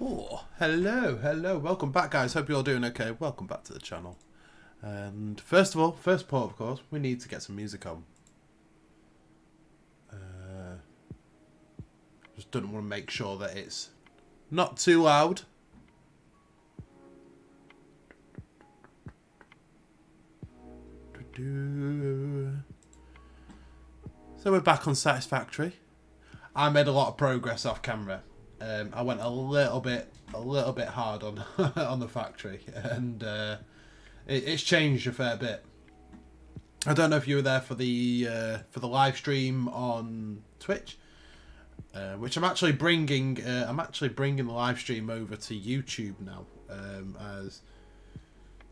Oh, hello, welcome back guys, hope you're all doing okay, welcome back to the channel. And first of all, first part of course, we need to get some music on. Just don't want to make sure that it's not too loud. So we're back on Satisfactory. I made a lot of progress off camera. I went a little bit hard on on the factory, and it's changed a fair bit. I don't know if you were there for the live stream on Twitch, which I'm actually bringing. I'm actually bringing the live stream over to YouTube now, as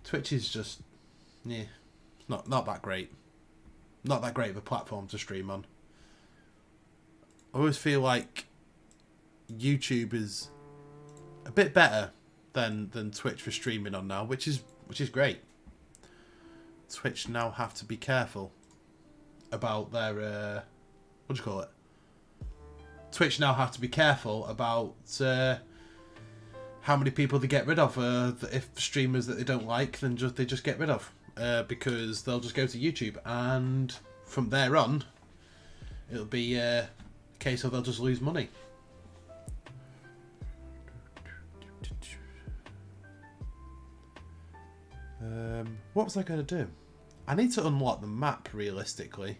Twitch is just not that great, not that great of a platform to stream on. I always feel like YouTube is a bit better than Twitch for streaming on now, which is great. Twitch now have to be careful about their what do you call it? Twitch now have to be careful about how many people they get rid of. If streamers that they don't like, then they just get rid of, because they'll just go to YouTube, and from there on, it'll be a case of they'll just lose money. What was I going to do? I need to unlock the map realistically.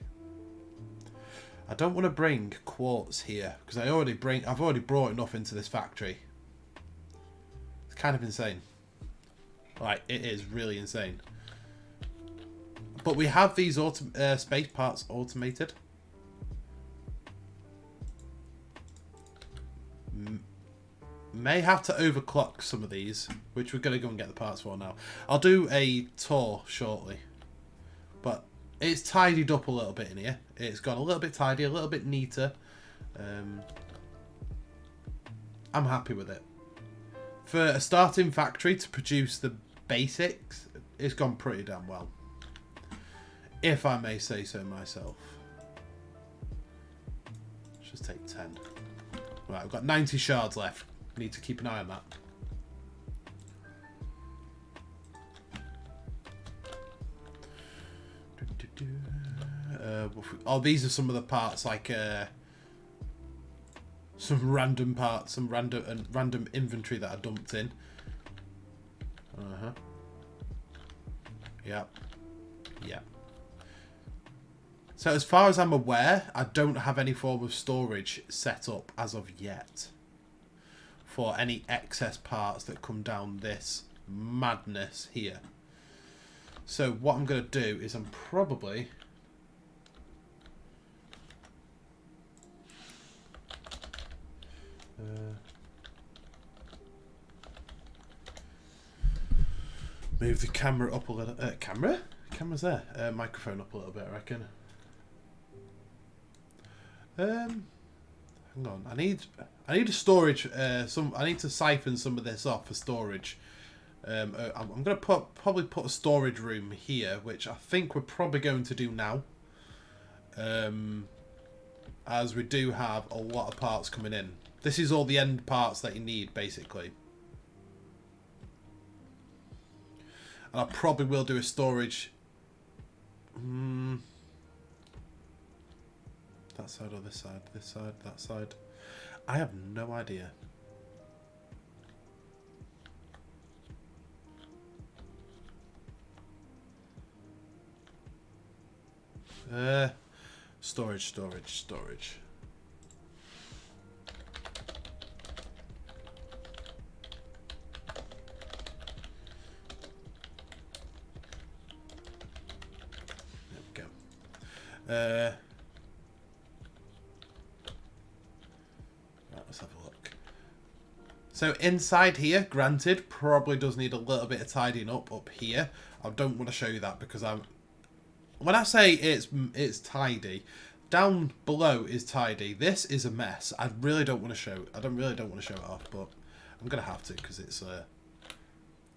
I don't want to bring quartz here because I've already brought enough into this factory. It's kind of insane. Like, it is really insane. But we have these space parts automated. May have to overclock some of these, which we're going to go and get the parts for now. I'll do a tour shortly, but it's tidied up a little bit in here. It's gone a little bit tidy, a little bit neater. I'm happy with it. For a starting factory to produce the basics, it's gone pretty damn well, if I may say so myself. Let's just take 10. Right, I've got 90 shards left. Need to keep an eye on that. Oh, these are some of the parts, like some random parts, some random inventory that I dumped in. Yep. So as far as I'm aware, I don't have any form of storage set up as of yet for any excess parts that come down this madness here. So what I'm going to do is I'm probably move the camera up a little. Camera's there. Microphone up a little bit, I reckon. Hang on. I need a storage. I need to siphon some of this off for storage. I'm gonna probably put a storage room here, which I think we're probably going to do now. As we do have a lot of parts coming in. This is all the end parts that you need, basically. And I probably will do a storage. That side or this side? This side, that side. I have no idea. Storage. There we go. Let's have a look. So inside here, granted, probably does need a little bit of tidying up here. I don't want to show you that because when I say it's tidy, down below is tidy. This is a mess. I really don't want to show. I really don't want to show it off, but I'm gonna have to because it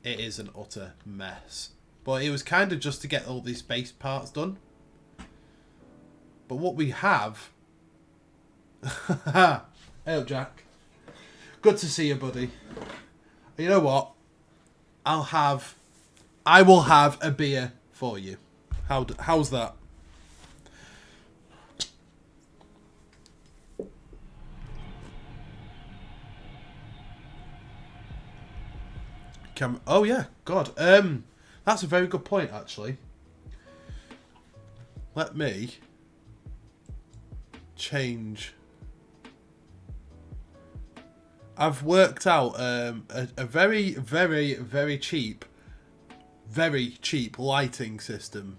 is an utter mess. But it was kind of just to get all these space parts done. But what we have, hey up, Jack. Good to see you, buddy. You know what? I will have a beer for you. How's that? Oh yeah, God. That's a very good point, actually. Let me change. I've worked out a very, very, very cheap lighting system.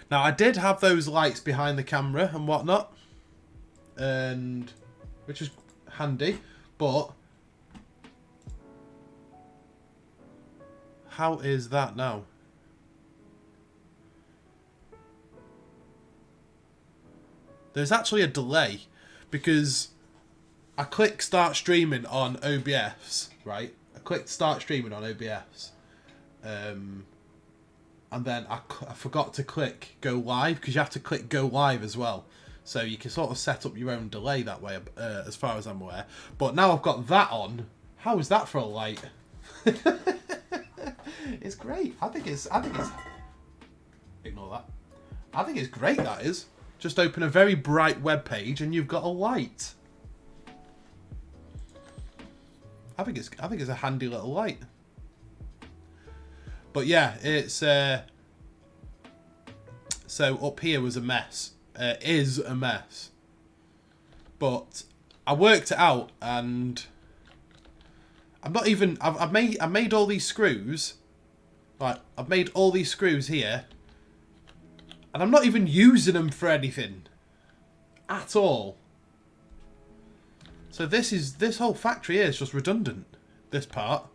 Now, I did have those lights behind the camera and whatnot, and which is handy, but how is that now? There's actually a delay because I click start streaming on OBS, right? I clicked start streaming on OBS. And then I forgot to click go live because you have to click go live as well. So you can sort of set up your own delay that way, as far as I'm aware. But now I've got that on. How is that for a light? It's great. I think it's. Ignore that. I think it's great. That is. Just open a very bright web page and you've got a light. I think it's a handy little light. But yeah, it's so up here was a mess. Is a mess. But I worked it out and I'm not even I made all these screws. Like I've made all these screws here. And I'm not even using them for anything. At all. So this whole factory here is just redundant. This part.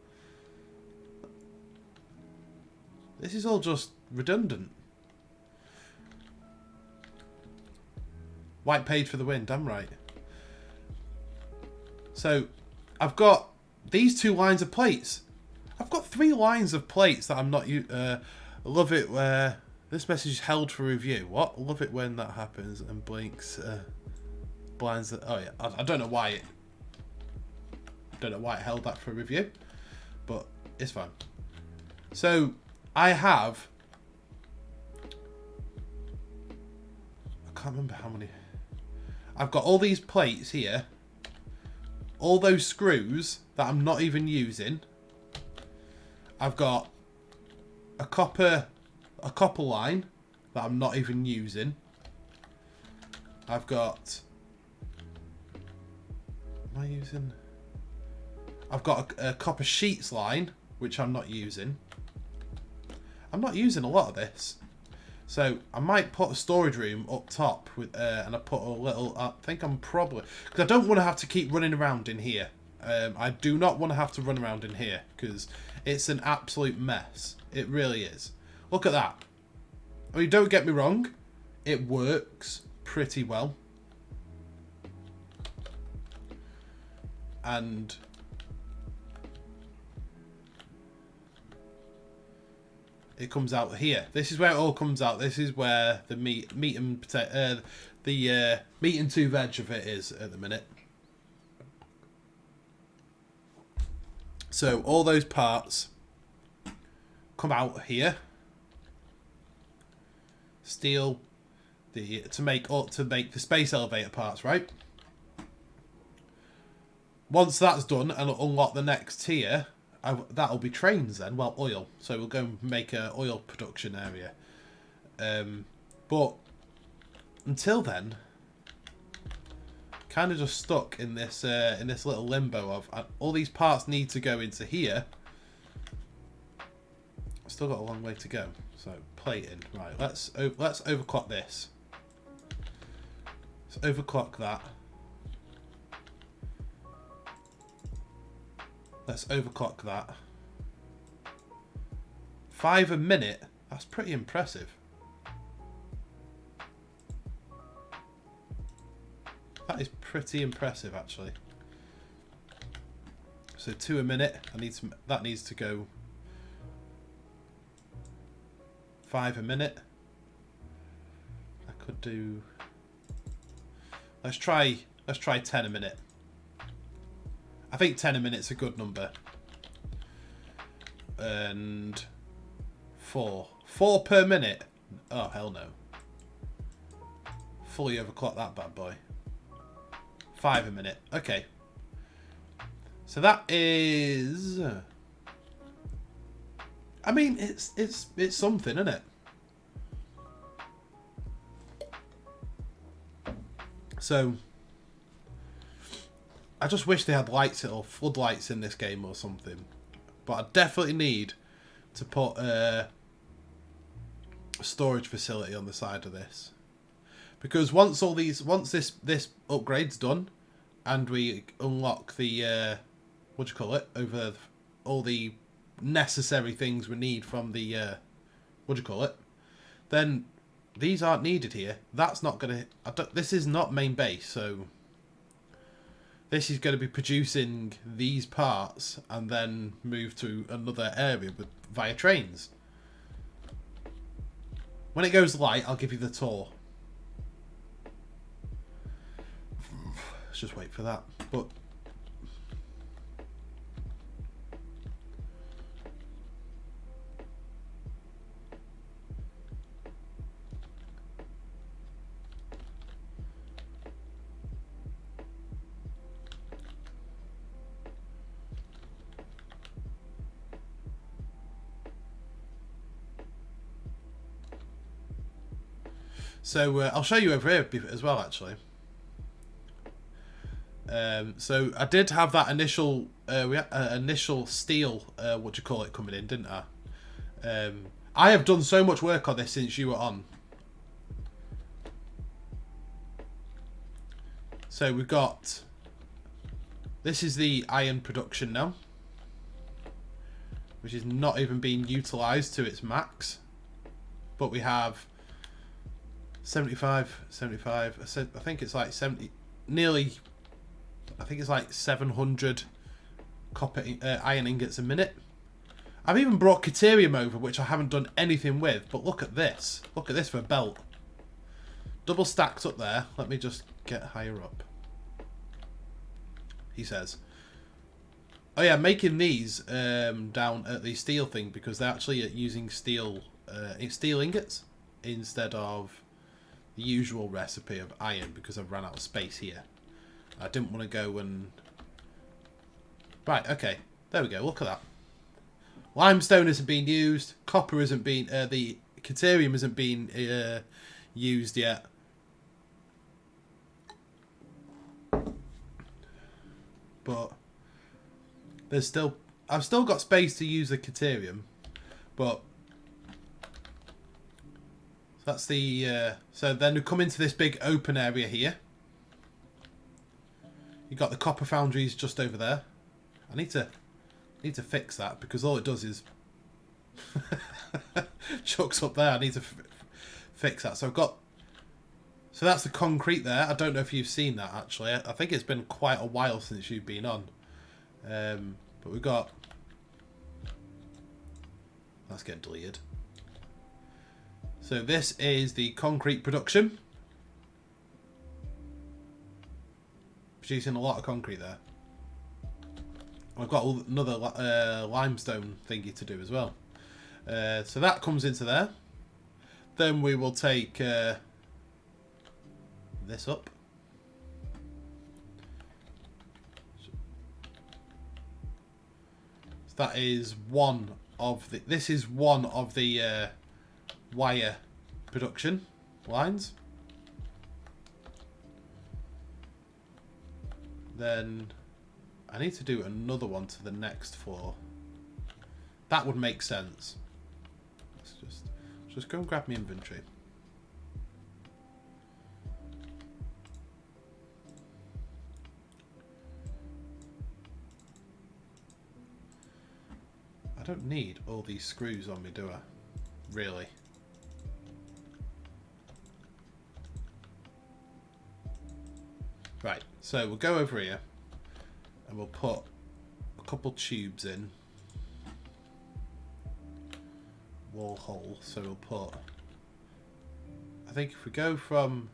This is all just redundant. White page for the win, damn right. So, I've got these 2 lines of plates. I've got 3 lines of plates that I'm not... I love it where... This message is held for review. What? Love it when that happens and blinks... blinds... Oh yeah, I don't know why it... I don't know why it held that for review. But, it's fine. So... I have... I can't remember how many... I've got all these plates here. All those screws that I'm not even using. I've got a copper line that I'm not even using. I've got... Am I using... I've got a copper sheets line, which I'm not using. I'm not using a lot of this. So I might put a storage room up top with, and I put a little, I think I'm probably, because I don't want to have to keep running around in here. I do not want to have to run around in here because it's an absolute mess. It really is. Look at that. I mean, don't get me wrong. It works pretty well. And... it comes out here. This is where it all comes out. This is where the meat and potato, the meat and 2 veg of it is at the minute. So all those parts come out here. Steel, to make the space elevator parts, right? Once that's done and unlock the next tier. That'll be trains then. Well, oil. So we'll go and make a oil production area. But until then, kind of just stuck in this little limbo of all these parts need to go into here. Still got a long way to go. So plating. Right. Let's overclock this. Let's overclock that. Let's overclock that. 5 a minute. That's pretty impressive. That is pretty impressive, actually. So 2 a minute. That needs to go 5 a minute. I could do. Let's try 10 a minute. I think 10 a minute's a good number. And 4. 4 per minute? Oh, hell no. Fully overclock that bad boy. 5 a minute. Okay. So that is... I mean, it's something, isn't it? So, I just wish they had lights or floodlights in this game or something. But I definitely need to put a storage facility on the side of this, because once this upgrade's done, and we unlock the what do you call it, over all the necessary things we need from the what do you call it, then these aren't needed here. That's not gonna. This is not main base, so this is going to be producing these parts and then move to another area via trains. When it goes light, I'll give you the tour. Let's just wait for that. But so I'll show you over here as well, actually. So I did have that initial initial steel what do you call it coming in, didn't I? I have done so much work on this since you were on. So we've got, this is the iron production now, which is not even being utilised to its max, but we have 75, I think it's like 70, nearly, I think it's like 700 copper iron ingots a minute. I've even brought Caterium over, which I haven't done anything with, but look at this. Look at this for a belt. Double stacked up there. Let me just get higher up. He says. Oh yeah, making these down at the steel thing, because they're actually using steel ingots instead of the usual recipe of iron, because I've run out of space here. I didn't want to go and... Right, okay. There we go. Look at that. Limestone isn't being used. Copper isn't being... the Caterium isn't being used yet. But there's still... I've still got space to use the Caterium, but... That's the... so then we come into this big open area here. You've got the copper foundries just over there. I need to fix that, because all it does is chucks up there. I need to fix that. So I've got... So that's the concrete there. I don't know if you've seen that, actually. I think it's been quite a while since you've been on. But we've got... That's getting deleted. So this is the concrete production. Producing a lot of concrete there. I've got another limestone thingy to do as well. So that comes into there. Then we will take this up. So that is one of the... This is one of the wire production lines. Then I need to do another one to the next floor. That would make sense. Let's just go and grab my inventory. I don't need all these screws on me, do I? Really? Right, so we'll go over here and we'll put a couple tubes in. Wall hole, so we'll put... I think if we go from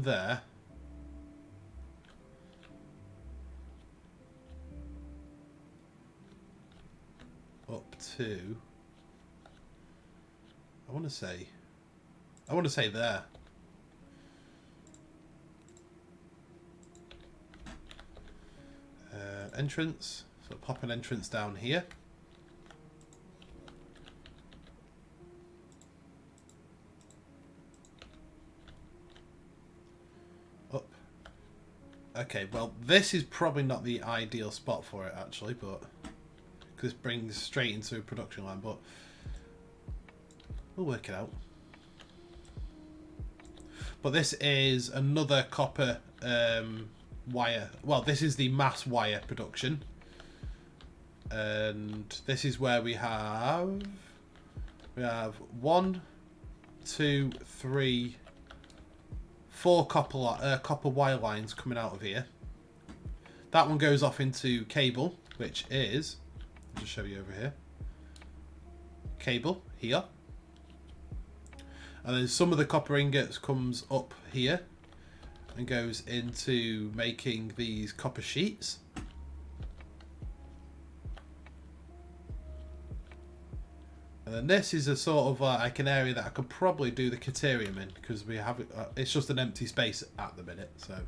there, to, I want to say there. Entrance, so pop an entrance down here. Up. Okay, well this is probably not the ideal spot for it actually, but because this brings straight into a production line, but we'll work it out. But this is another copper wire. Well, this is the mass wire production, and this is where we have 1, 2, 3, 4 copper wire lines coming out of here. That one goes off into cable, which is, I'll just show you over here, cable here. And then some of the copper ingots comes up here and goes into making these copper sheets. And then this is a sort of like an area that I could probably do the Caterium in, because we have it's just an empty space at the minute, so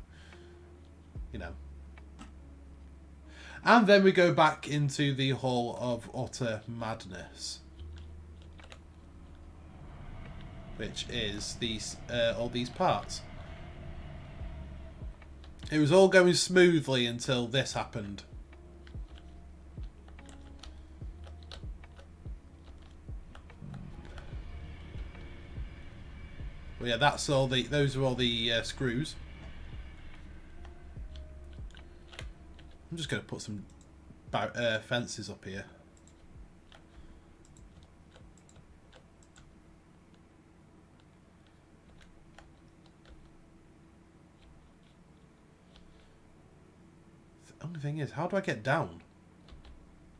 you know. And then we go back into the Hall of Utter Madness, which is these all these parts. It was all going smoothly until this happened. Well, yeah, that's all the. Those are all the screws. I'm just going to put some fences up here. The only thing is, how do I get down?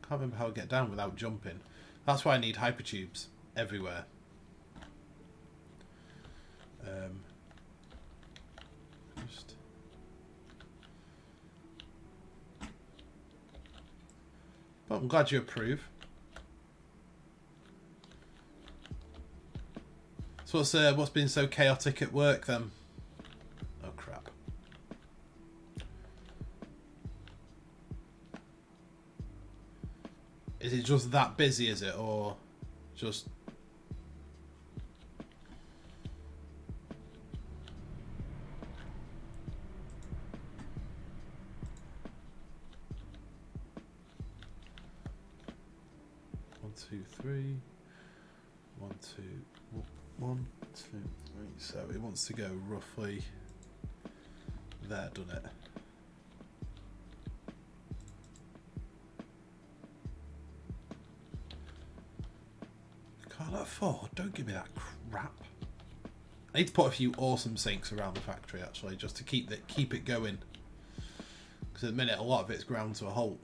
Can't remember how I get down without jumping. That's why I need hypertubes everywhere. But I'm glad you approve. So what's been so chaotic at work then? Oh crap. Is it just that busy, is it? Or just... Two, three. 1, 2, 1, 2, 3. So it wants to go roughly there, doesn't it? Can't afford. Don't give me that crap. I need to put a few awesome sinks around the factory actually, just to keep it going. Because at the minute a lot of it's ground to a halt.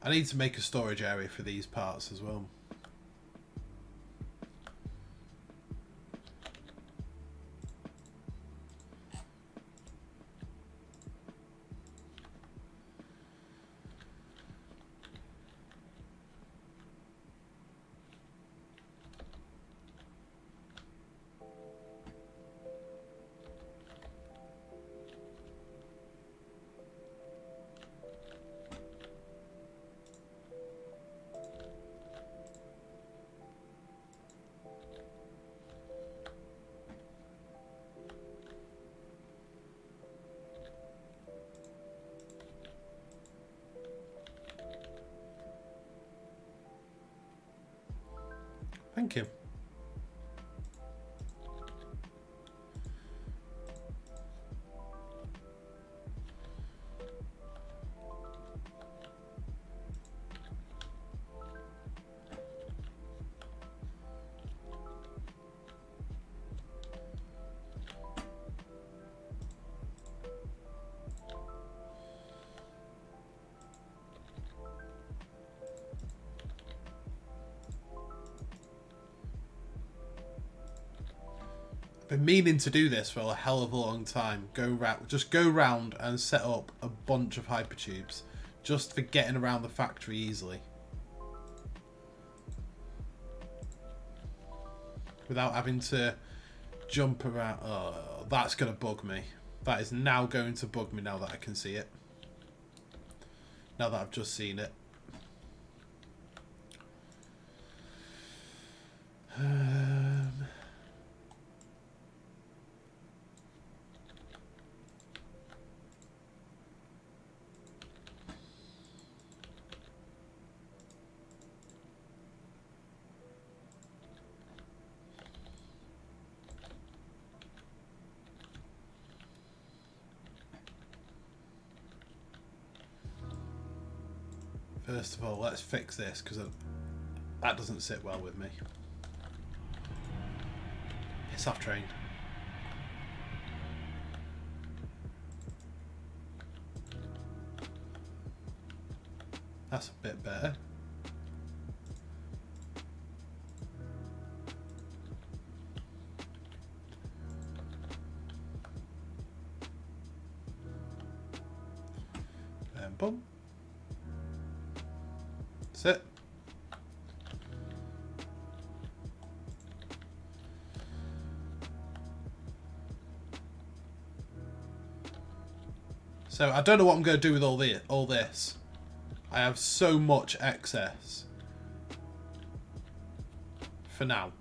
I need to make a storage area for these parts as well. Thank you. been meaning to do this for a hell of a long time. Just go round and set up a bunch of hypertubes, just for getting around the factory easily, without having to jump around. Oh, that's gonna bug me. That is now going to bug me now that I can see it. Now that I've just seen it. First of all, let's fix this, because that doesn't sit well with me. Piss off, train. That's a bit better. And boom. That's it. So I don't know what I'm going to do with all this. I have so much excess for now.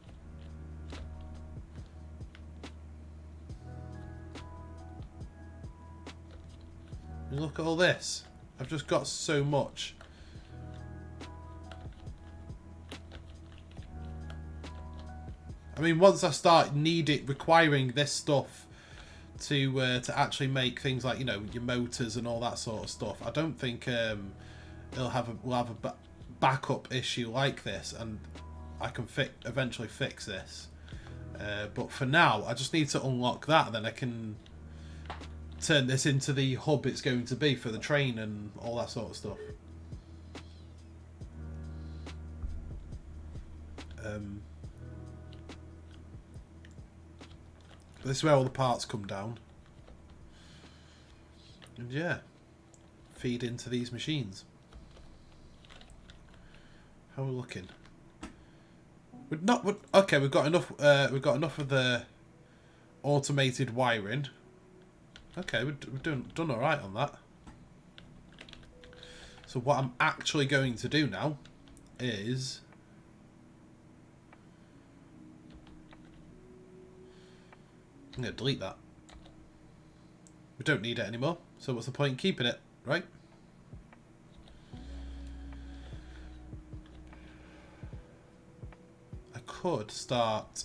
And look at all this. I've just got so much. I mean, once I start requiring this stuff to actually make things like, you know, your motors and all that sort of stuff, I don't think we'll have a backup issue like this, and I can eventually fix this. But for now, I just need to unlock that, and then I can turn this into the hub it's going to be for the train and all that sort of stuff. This is where all the parts come down. And yeah, feed into these machines. How are we looking? Okay, we've got enough. We've got enough of the automated wiring. Okay, we've done all right on that. So what I'm actually going to do now is I'm going to delete that. We don't need it anymore, so what's the point in keeping it, right? I could start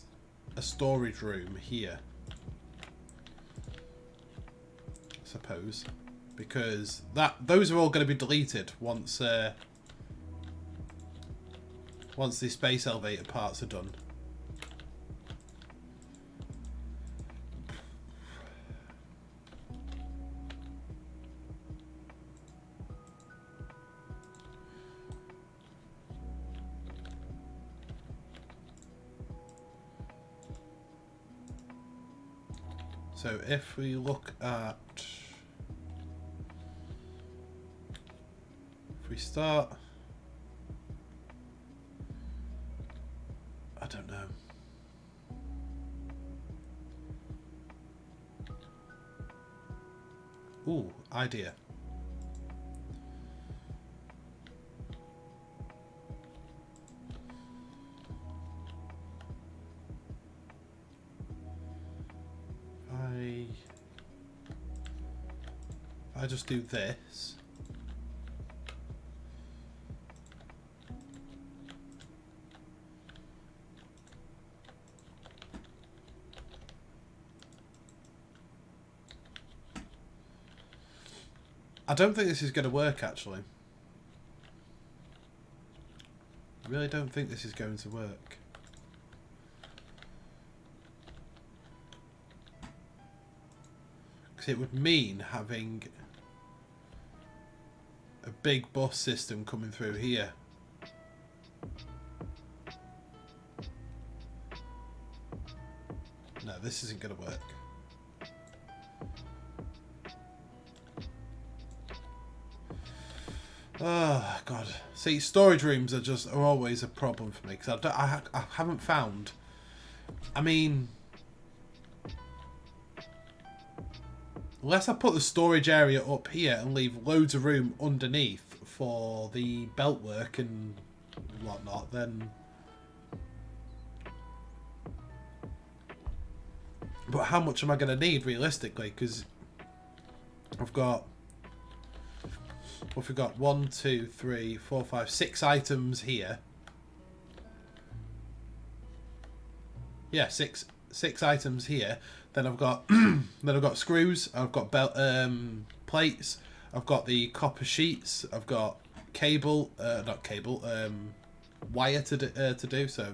a storage room here, I suppose, because those are all going to be deleted once the space elevator parts are done. So if we look at, if we start, I don't know. Ooh, idea. I just do this. I don't think this is going to work, actually. I really don't think this is going to work. Because it would mean having a big bus system coming through here. No, this isn't going to work. Oh god. See, storage rooms are always a problem for me because I haven't found. I mean, unless I put the storage area up here and leave loads of room underneath for the belt work and whatnot, then. But how much am I going to need realistically? Because I've got. What have we got? 1, 2, 3, 4, 5, 6 items here. Yeah, six items here. Then I've got screws. I've got belt plates. I've got the copper sheets. I've got cable. Not cable. Wire to do. So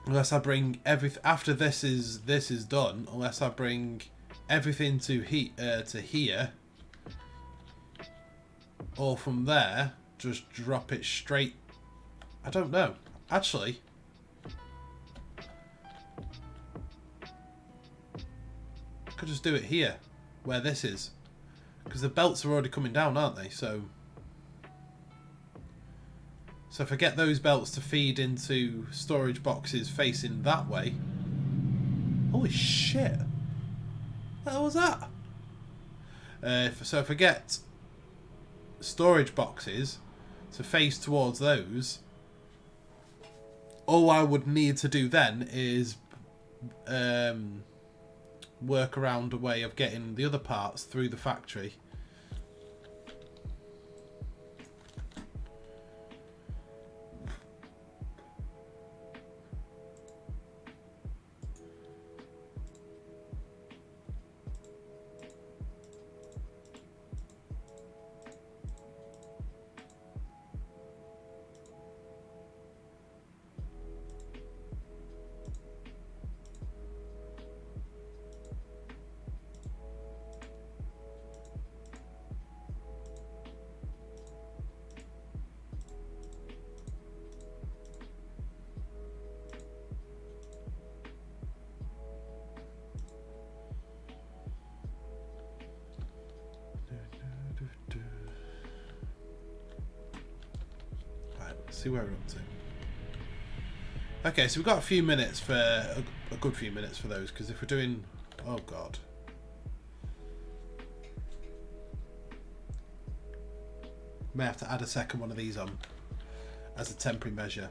unless I bring everything after this is done. Unless I bring everything to here, or from there, just drop it straight. I don't know. Actually, I could just do it here, where this is, because the belts are already coming down, aren't they? So if I get those belts to feed into storage boxes facing that way. Holy shit! What the hell was that? If I get storage boxes to face towards those, all I would need to do then is work around a way of getting the other parts through the factory. See where we're up to. Okay, so we've got a few minutes for a good few minutes for those, because if we're doing, oh god, may have to add a second one of these on as a temporary measure.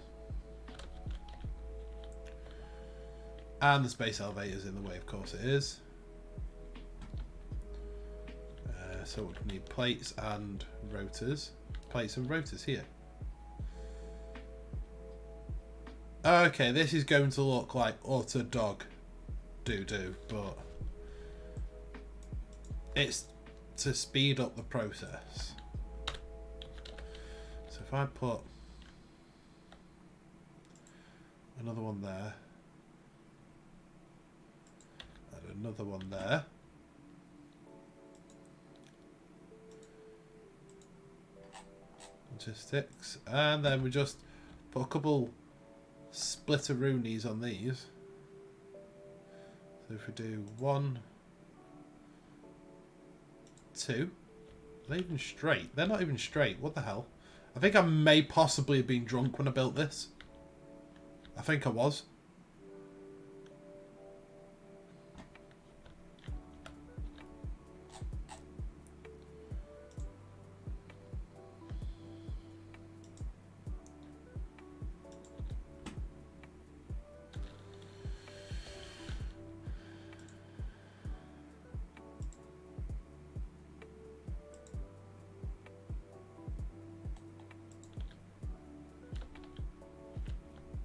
And the space elevator's in the way, of course it is. So we need plates and rotors. Plates and rotors here. Okay, this is going to look like utter dog doo-doo, but it's to speed up the process. So if I put another one there, and another one there, logistics, and then we just put a couple splitteroonies on these. So if we do 1, 2, are they even straight? They're not even straight. What the hell? I think I may possibly have been drunk when I built this. I think I was.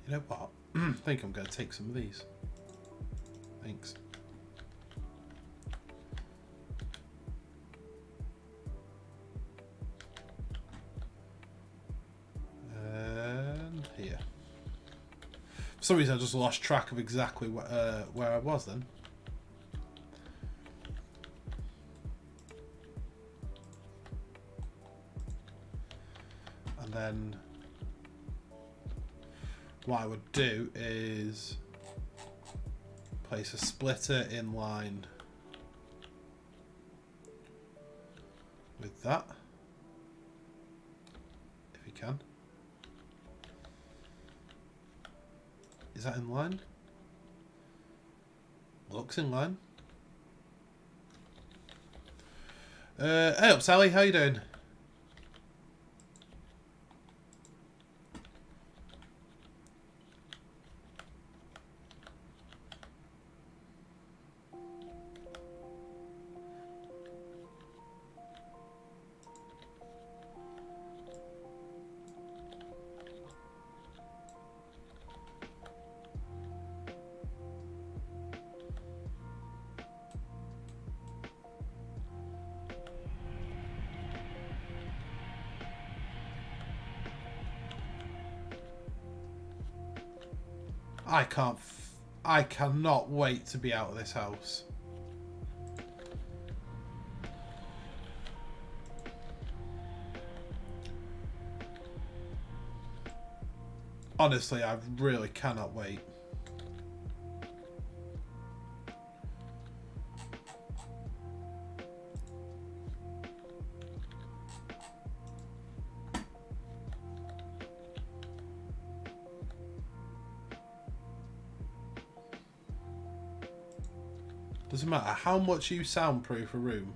You know what? I think I'm going to take some of these. Thanks. And here. For some reason I just lost track of exactly where I was then. And then what I would do is place a splitter in line with that, if you can. Is that in line? Looks in line. Hey up, Sally, how you doing? I cannot wait to be out of this house. Honestly, I really cannot wait. Doesn't matter how much you soundproof a room,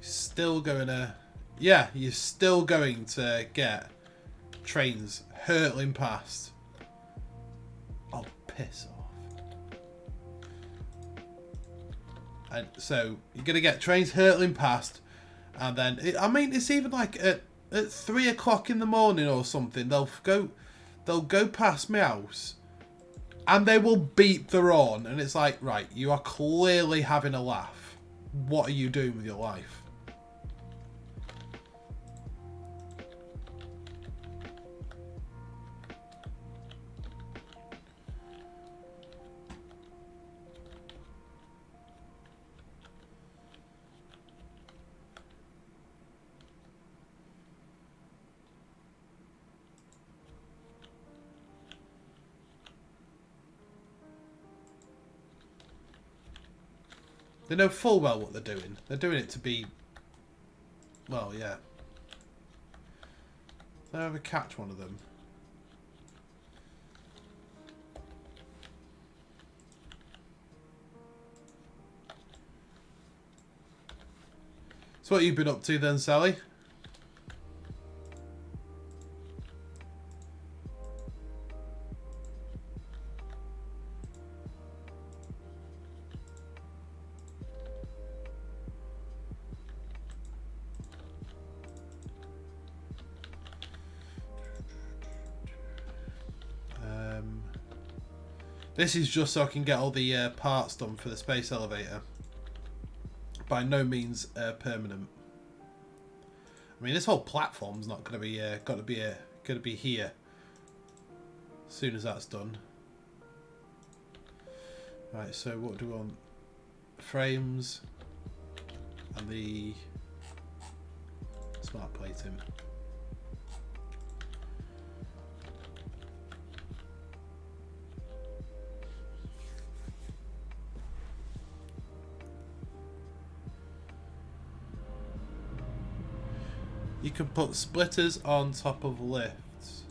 you're still going to get trains hurtling past. Oh, piss off. And so you're going to get trains hurtling past, and then I mean, it's even like at 3 o'clock in the morning or something, they'll go past my house. And they will beep the horn, and it's like, right, you are clearly having a laugh. What are you doing with your life? They know full well what they're doing. They're doing it to be... Well, yeah. Did I ever catch one of them? So what you've been up to then, Sally? This is just so I can get all the parts done for the space elevator. By no means permanent. I mean, this whole platform's not going to be going to be here as soon as that's done. Right. So what do we want? Frames and the smart plating. You can put splitters on top of lifts.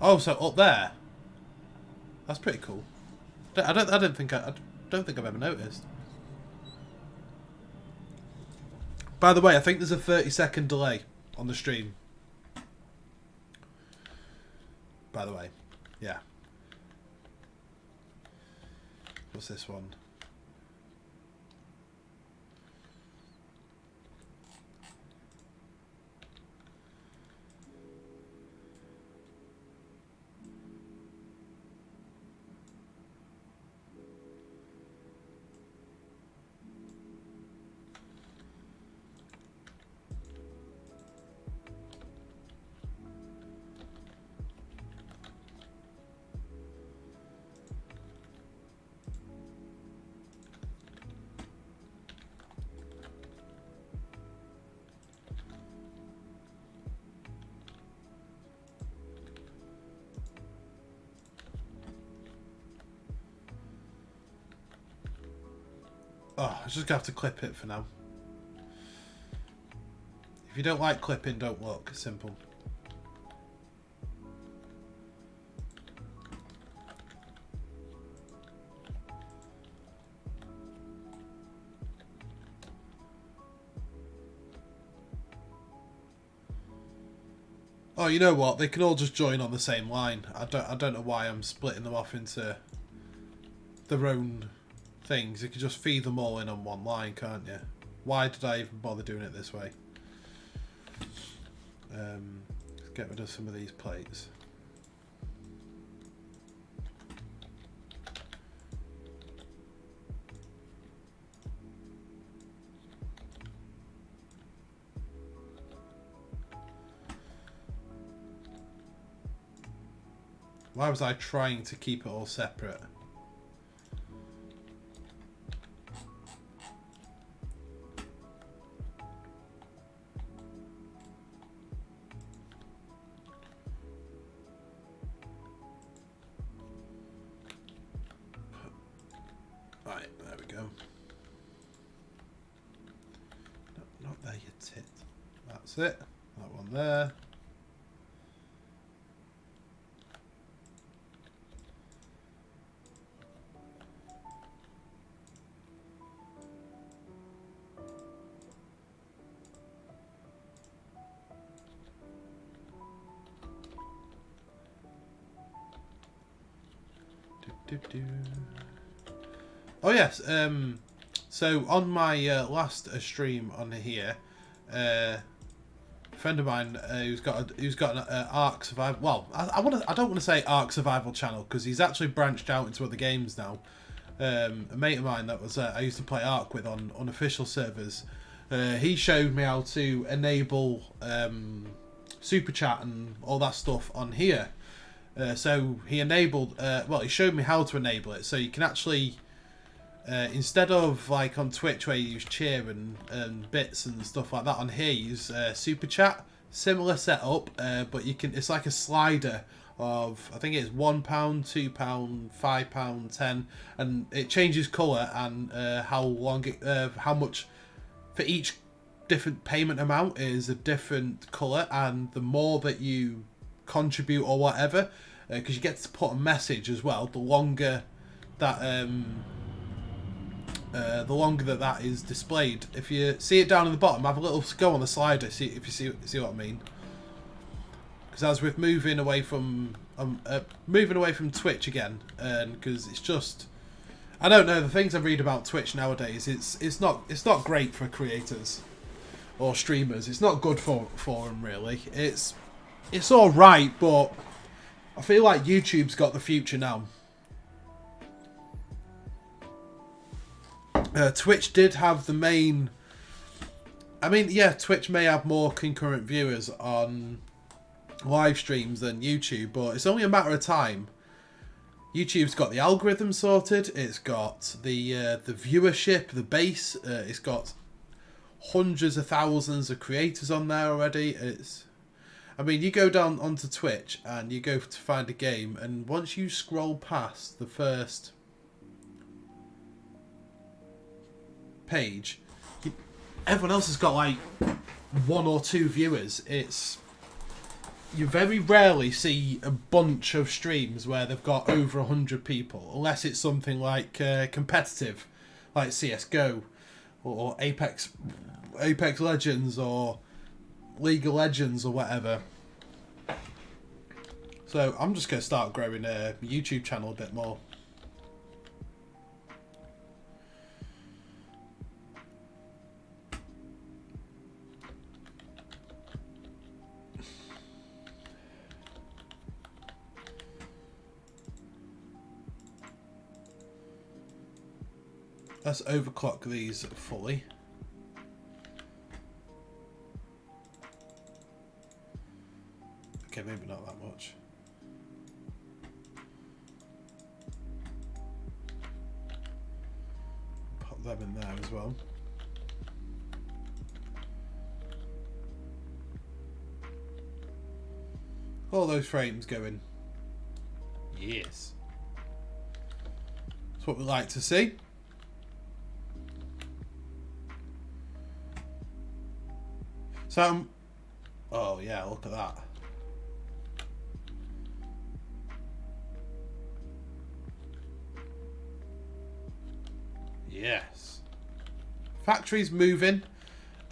Oh, so up there. That's pretty cool. I don't think I've ever noticed. By the way, I think there's a 30-second delay on the stream. By the way, yeah. What's this one? Oh, I'm just going to have to clip it for now. If you don't like clipping, don't look. Simple. Oh, you know what? They can all just join on the same line. I don't know why I'm splitting them off into their own things. You can just feed them all in on one line, can't you? Why did I even bother doing it this way? Let's get rid of some of these plates. Why was I trying to keep it all separate? Right, there we go. No, not there, you tit. That's it. That one there. Oh yes, so on my last stream on here, a friend of mine who's got an Ark survival. Well, I don't want to say Ark survival channel because he's actually branched out into other games now. A mate of mine that was I used to play Ark with on unofficial servers. He showed me how to enable super chat and all that stuff on here. So he enabled, well, he showed me how to enable it. So you can actually, instead of like on Twitch where you use cheer and bits and stuff like that, on here you use super chat. Similar setup, but you can. It's like a slider of, I think it's £1, £2, £5, 10, and it changes colour and how long, how much for each different payment amount is a different colour, and the more that you contribute or whatever, because you get to put a message as well, the longer that that is displayed. If you see it down in the bottom, have a little go on the slider, see if you see what I mean. Because as with moving away from Twitch again, because it's just, I don't know, the things I read about Twitch nowadays, it's not great for creators or streamers. It's not good for them really. It's all right, but I feel like YouTube's got the future now. Twitch did have the main. I mean, yeah, Twitch may have more concurrent viewers on live streams than YouTube, but it's only a matter of time. YouTube's got the algorithm sorted. It's got the viewership, the base. It's got hundreds of thousands of creators on there already. I mean, you go down onto Twitch and you go to find a game, and once you scroll past the first page, everyone else has got like 1 or 2 viewers. You very rarely see a bunch of streams where they've got over 100 people, unless it's something like competitive, like CS:GO or Apex Legends or League of Legends or whatever. So I'm just going to start growing a YouTube channel a bit more. Let's overclock these fully. Okay, maybe not that much. Pop them in there as well. All those frames going. Yes. That's what we like to see. So, oh yeah, look at that. Yes. Factory's moving.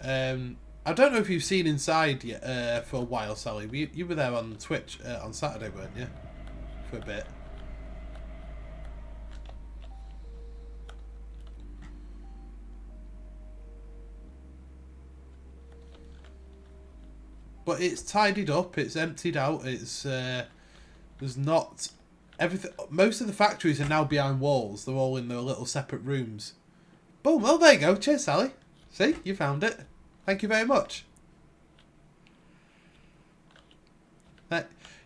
I don't know if you've seen inside yet for a while, Sally. You were there on Twitch on Saturday, weren't you? For a bit. But it's tidied up. It's emptied out. It's there's not everything. Most of the factories are now behind walls. They're all in their little separate rooms. Boom! Oh, there you go. Cheers, Sally. See, you found it. Thank you very much.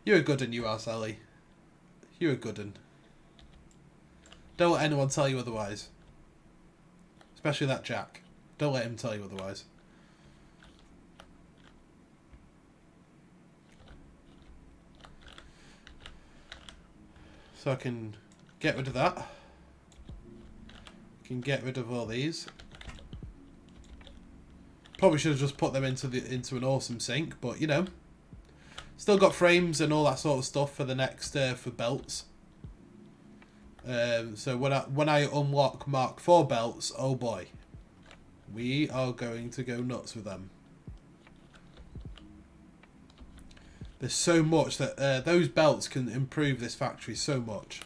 You're a good un, you are, Sally. You're a good un. Don't let anyone tell you otherwise. Especially that Jack. Don't let him tell you otherwise. So I can get rid of that. I can get rid of all these. Probably should have just put them into an awesome sink, but you know, still got frames and all that sort of stuff for the next for belts. So when I unlock Mark IV belts, oh boy, we are going to go nuts with them. There's so much that those belts can improve this factory so much.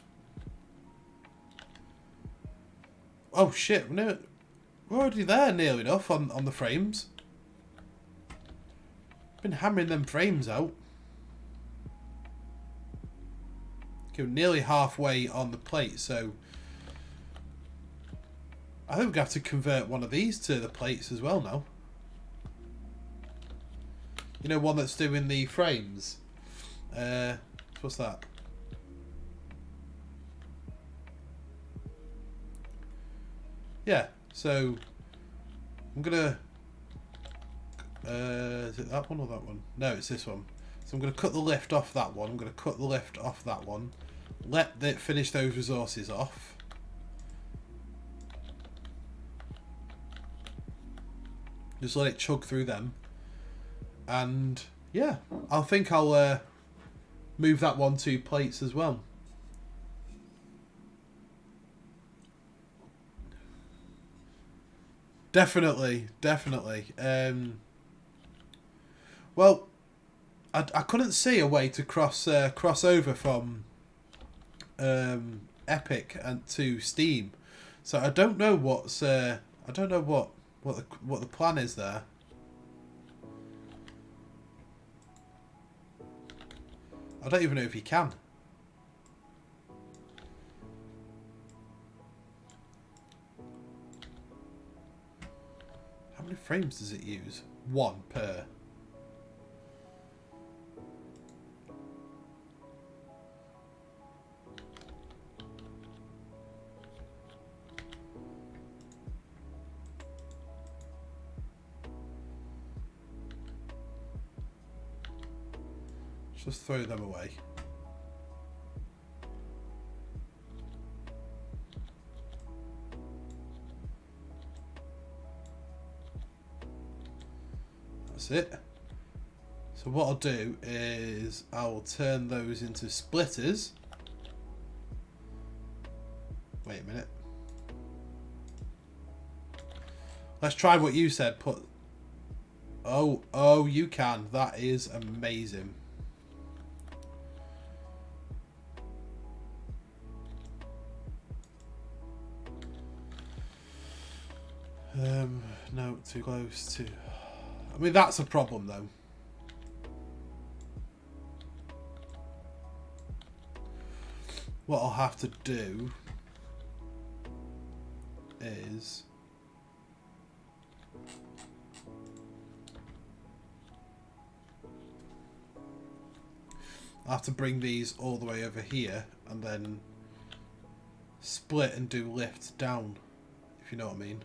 Oh shit, we're already there nearly enough on the frames. Been hammering them frames out. Okay, we're nearly halfway on the plate, so I think we're going to have to convert one of these to the plates as well now. You know, one that's doing the frames. What's that? Yeah, so I'm gonna is it that one or that one? No, it's this one. So I'm gonna cut the lift off that one. I'm gonna cut the lift off that one. Let it finish those resources off. Just let it chug through them. And yeah, I think I'll move that one to plates as well. Definitely. Well, I couldn't see a way to cross over from Epic and to Steam, so I don't know what's I don't know what the plan is there. I don't even know if you can. How many frames does it use? One per. Just throw them away. That's it. So what I'll do is I'll turn those into splitters. Wait a minute. Let's try what you said. Put. Oh, you can. That is amazing. No, too close to... I mean, that's a problem, though. What I'll have to do is... I have to bring these all the way over here and then split and do lift down, if you know what I mean.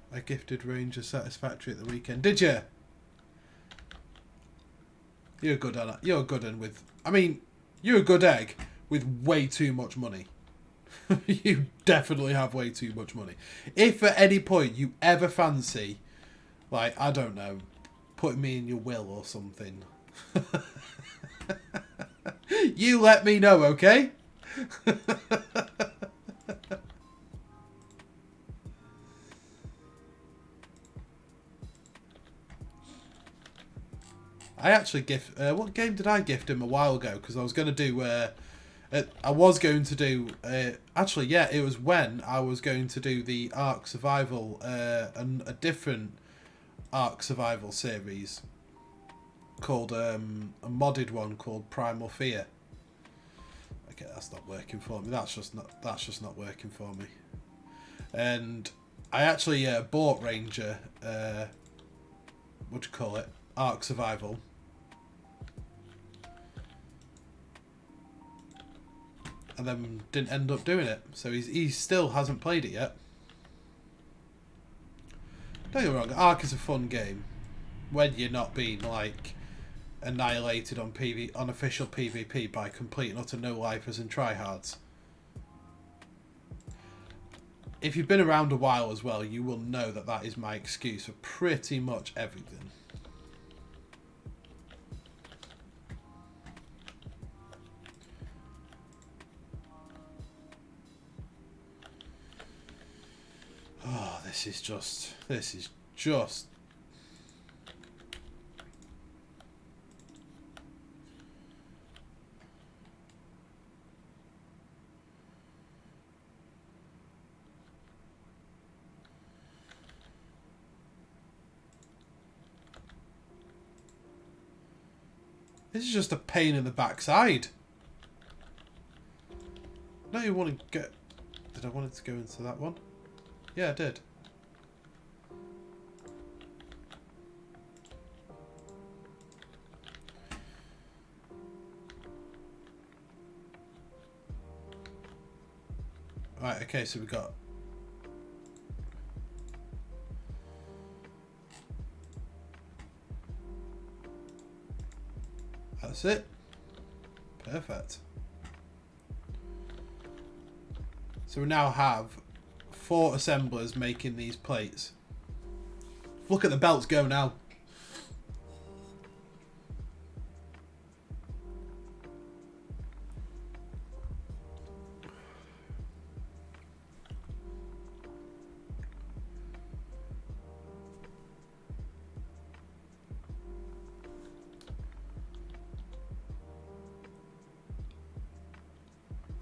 I gifted Ranger Satisfactory at the weekend. Did you? You're a good one with... I mean, you're a good egg with way too much money. You definitely have way too much money. If at any point you ever fancy, like, I don't know, putting me in your will or something, you let me know, okay? I actually what game did I gift him a while ago? Because I was going to do... actually, yeah, it was when I was going to do the Ark Survival, and a different Ark Survival series called, a modded one called Primal Fear. Okay, that's not working for me. That's just not working for me. And I actually bought Ranger, what do you call it? Ark Survival. And then didn't end up doing it. So he still hasn't played it yet. Don't get me wrong, Ark is a fun game. When you're not being, like, annihilated on official PvP by complete and utter no-lifers and tryhards. If you've been around a while as well, you will know that that is my excuse for pretty much everything. Oh, this is just... This is just a pain in the backside. No, you want to get... Did I want it to go into that one? Yeah, I did. Right, okay, so we got... That's it. Perfect. So we now have 4 assemblers making these plates. Look at the belts go now.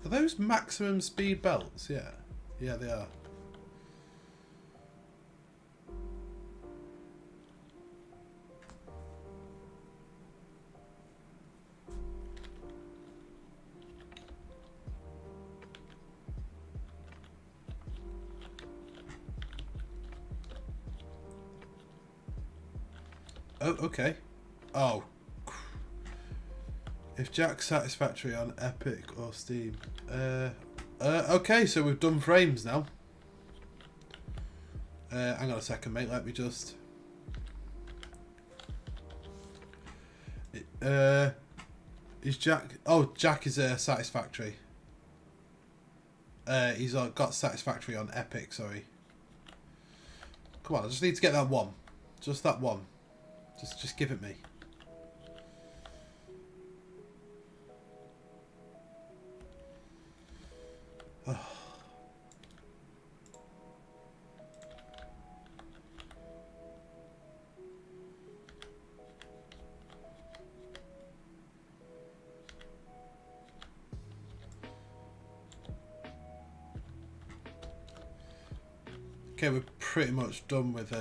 Are those maximum speed belts? Yeah. Yeah, they are. Oh, okay. Oh. If Jack's satisfactory on Epic or Steam. Okay, so we've done frames now. Hang on a second, mate. Let me just... is Jack... Oh, Jack is satisfactory. He's got satisfactory on Epic, sorry. Come on, I just need to get that one. Just that one. Just give it me. Oh. Okay, we're pretty much done with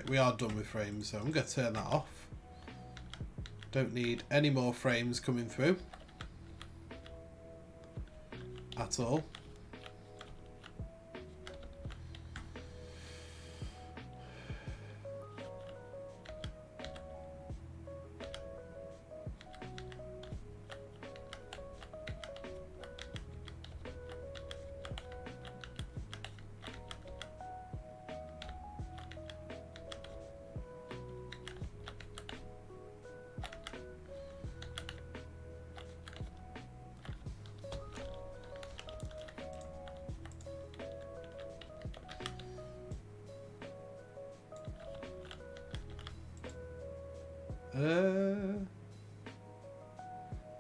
we are done with frames, so I'm going to turn that off. Don't need any more frames coming through at all.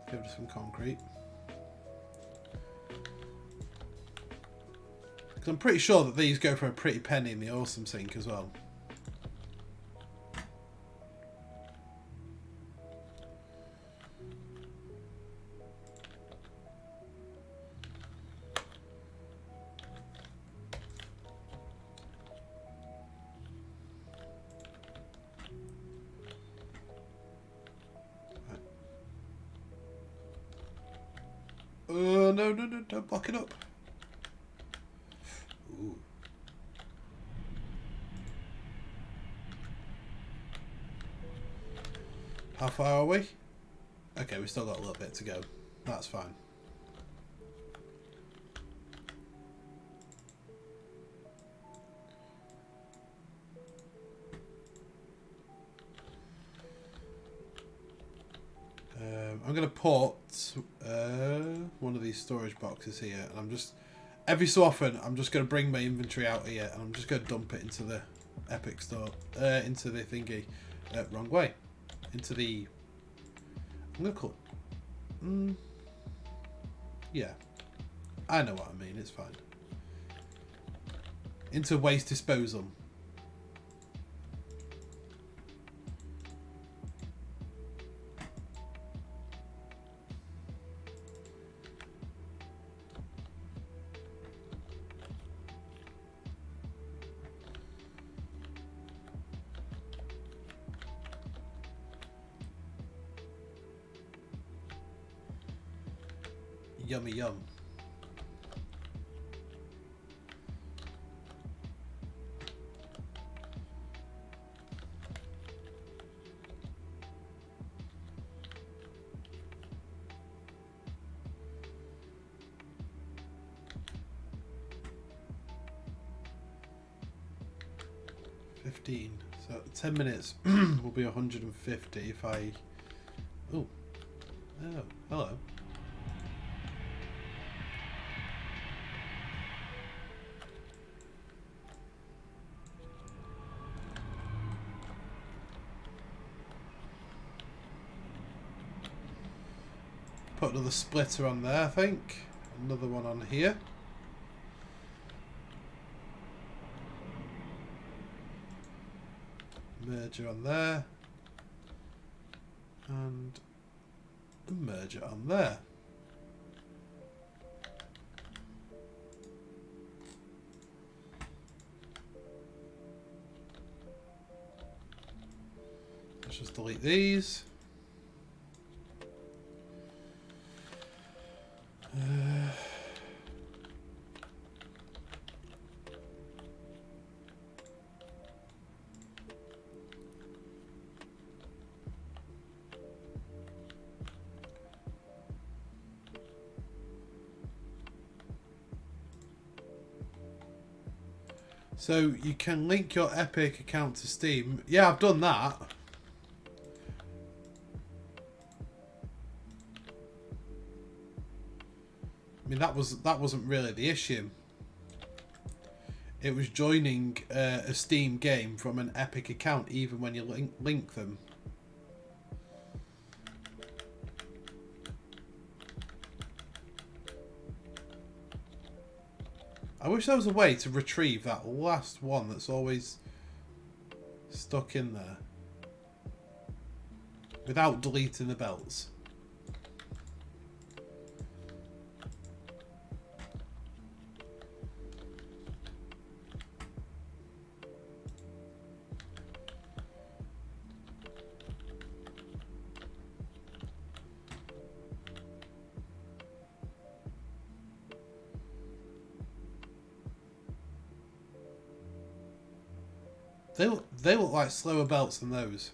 Give it some concrete. Because I'm pretty sure that these go for a pretty penny in the awesome sink as well. Oh, no, no, no, don't block it up. Ooh. How far are we? Okay, we've still got a little bit to go. That's fine. I'm going to put one of these storage boxes here, and I'm just, every so often, I'm just going to bring my inventory out here, and I'm just going to dump it into the Epic store, into the thingy, wrong way, into the, I'm going to call it, yeah, I know what I mean, it's fine, into waste disposal. Yummy yum. So 10 minutes will be 150 if I... Oh, hello. Put another splitter on there, I think. Another one on here. Merger on there. And a merger on there. Let's just delete these. So you can link your Epic account to Steam. Yeah, I've done that. I mean, that wasn't really the issue. It was joining a Steam game from an Epic account, even when you link them. I wish there was a way to retrieve that last one that's always stuck in there without deleting the belts. They look like slower belts than those.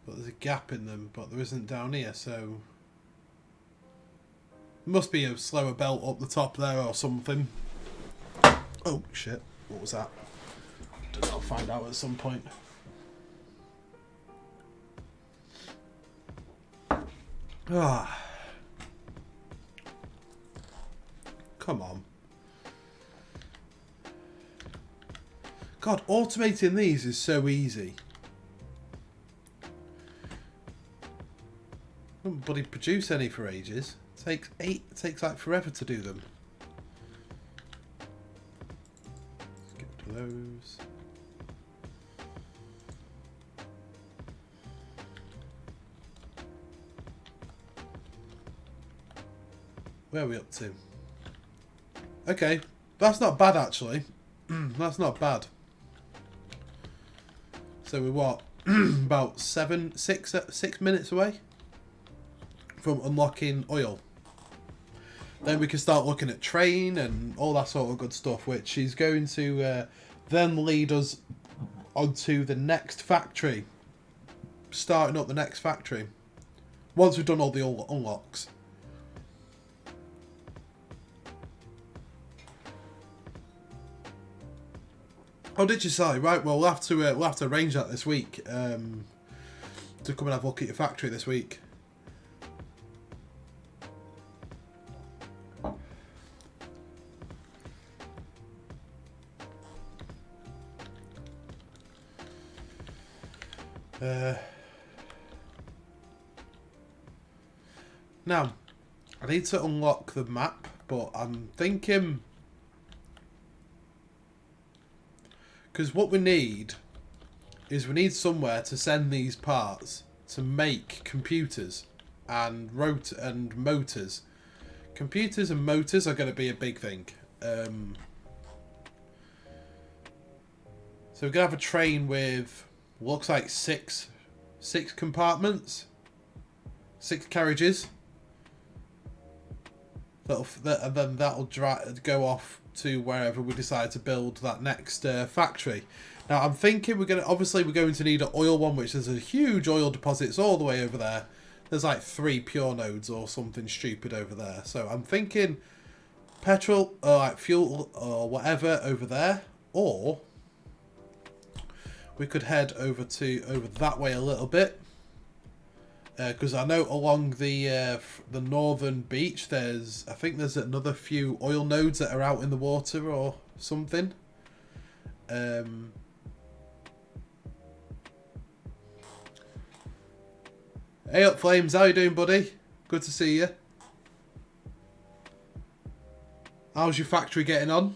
But there's a gap in them, but there isn't down here, so... Must be a slower belt up the top there or something. Oh, shit. What was that? Don't know, I'll find out at some point. Ah. Come on. God, automating these is so easy. I don't bloody produce any for ages. It takes like forever to do them. Let's get to those. Where are we up to? Okay, that's not bad actually. That's not bad. So we're what? About 6 minutes away from unlocking oil. Then we can start looking at train and all that sort of good stuff, which is going to then lead us onto the next factory. Starting up the next factory. Once we've done all the unlocks. Oh, did you say? Right, well, we'll have to arrange that this week. To come and have a look at your factory this week. Now, I need to unlock the map, but I'm thinking... Because what we need is we need somewhere to send these parts to make computers and motors. Computers and motors are going to be a big thing. So we're going to have a train with, looks like six compartments, 6 carriages. And then that'll go off to wherever we decide to build that next factory. Now I'm thinking we're going to need an oil one, which there's a huge oil deposits all the way over there. There's like 3 pure nodes or something stupid over there. So I'm thinking petrol or like fuel or whatever over there, or we could head over that way a little bit. Because I know along the northern beach, I think there's another few oil nodes that are out in the water or something. Hey up, Flames! How you doing, buddy? Good to see you. How's your factory getting on?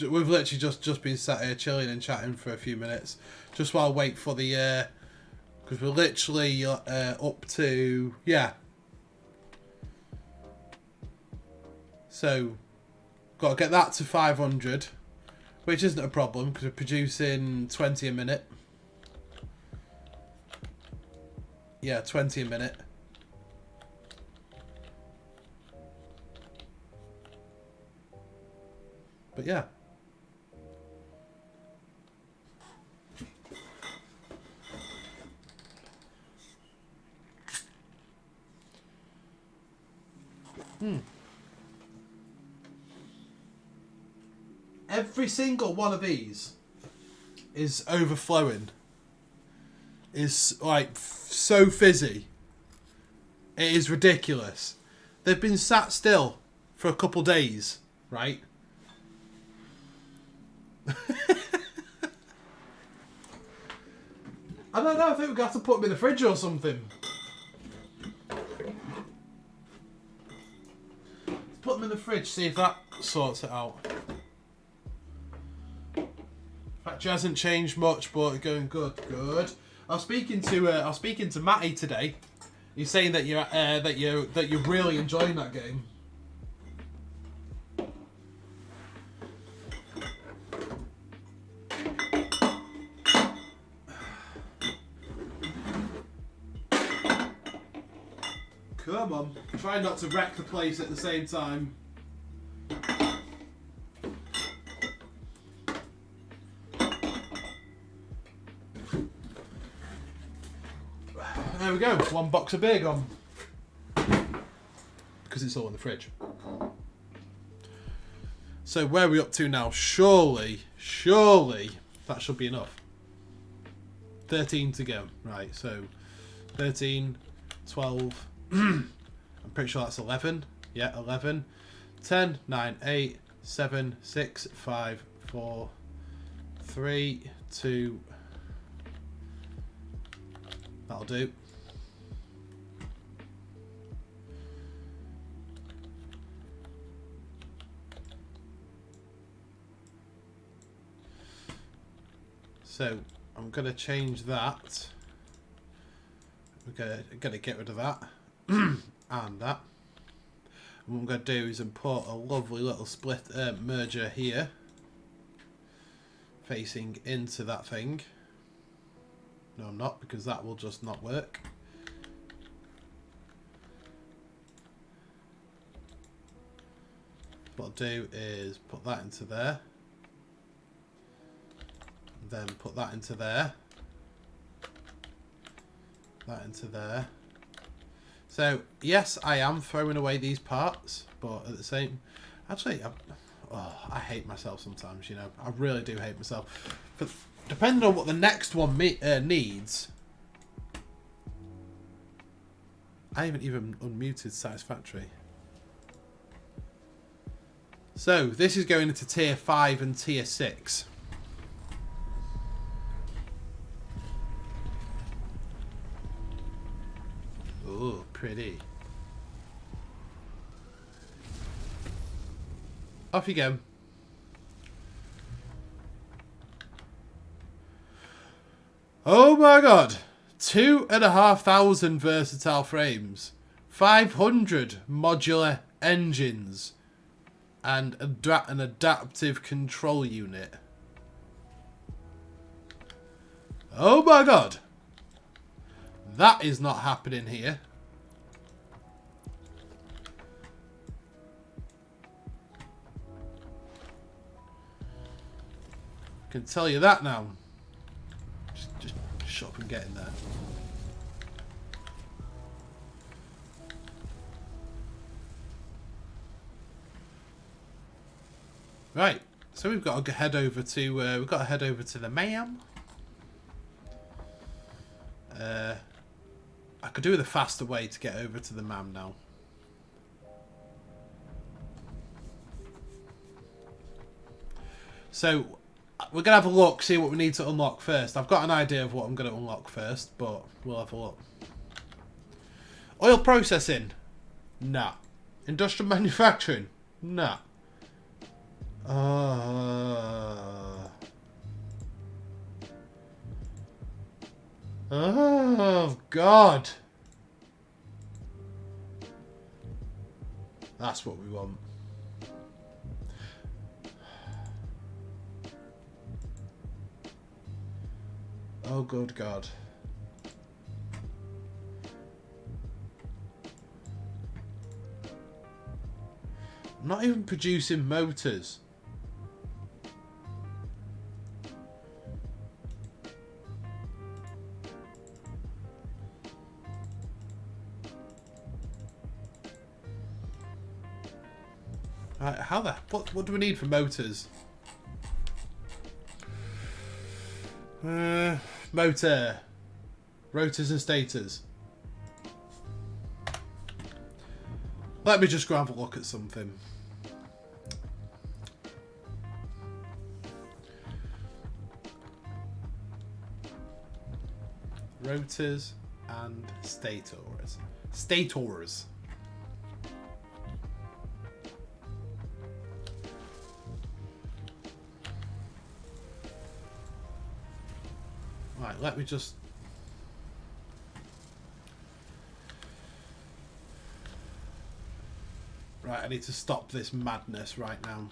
We've literally just been sat here chilling and chatting for a few minutes, just while I wait for the because we're literally up to, yeah. So got to get that to 500, which isn't a problem because we're producing 20 a minute. Yeah, 20 a minute. But yeah. Every single one of these is overflowing. Is like so fizzy. It is ridiculous. They've been sat still for a couple days, right? I don't know, I think we're going to have to put them in the fridge or something. Let's put them in the fridge, see if that sorts it out. Factory hasn't changed much, but it's going good. Good. I was speaking to Matty today. He's saying that you're really enjoying that game. Come on. Try not to wreck the place at the same time. There we go. 1 box of beer gone. Because it's all in the fridge. So where are we up to now? Surely that should be enough. 13 to go. Right, so 13, 12. I'm pretty sure that's 11. Yeah, 11. 10, 9, 8, 7, 6, 5, 4, 3, 2. That'll do. So I'm going to change that. We're going to get rid of that and that. And what I'm going to do is import a lovely little split merger here, facing into that thing. No, I'm not, because that will just not work. What I'll do is put that into there. Then put that into there. That into there. So, yes, I am throwing away these parts, but at the same... Actually, I hate myself sometimes, you know. I really do hate myself. But depending on what the next one needs... I haven't even unmuted Satisfactory. So, this is going into Tier 5 and Tier 6. Oh, pretty. Off you go. Oh my god. 2,500 versatile frames. 500 modular engines. And an adaptive control unit. Oh my god. That is not happening here. I can tell you that now. Just shut up and get in there. Right, so we've got to head over to the MAM. I could do the faster way to get over to the MAM now. So we're gonna have a look, see what we need to unlock first. I've got an idea of what I'm gonna unlock first, but we'll have a look. Oil processing? Nah. Industrial manufacturing? Nah. Oh, God. That's what we want. Oh, good God. I'm not even producing motors. Right, how the... What do we need for motors? Motor. Rotors and stators. Let me just go have a look at something. Rotors and stators. Stators. Right, let me just... Right, I need to stop this madness right now.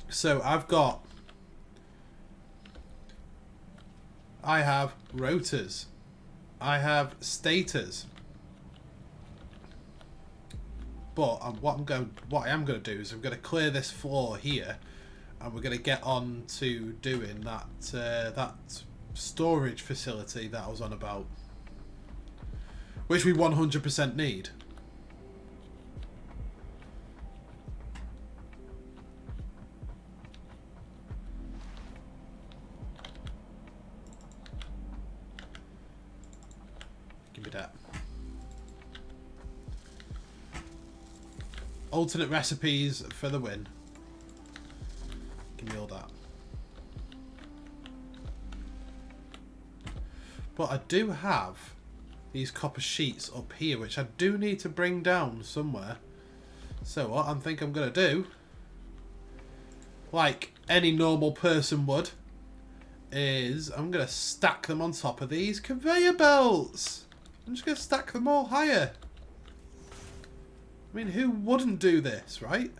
So I have rotors. I have stators. But what I am going to do is I'm going to clear this floor here, and we're going to get on to doing that storage facility that I was on about, which we 100% need. Give me that. Alternate recipes for the win. Give me all that. But I do have these copper sheets up here, which I do need to bring down somewhere. So what I think I'm going to do, like any normal person would, is I'm going to stack them on top of these conveyor belts. I'm just going to stack them all higher. I mean, who wouldn't do this, right?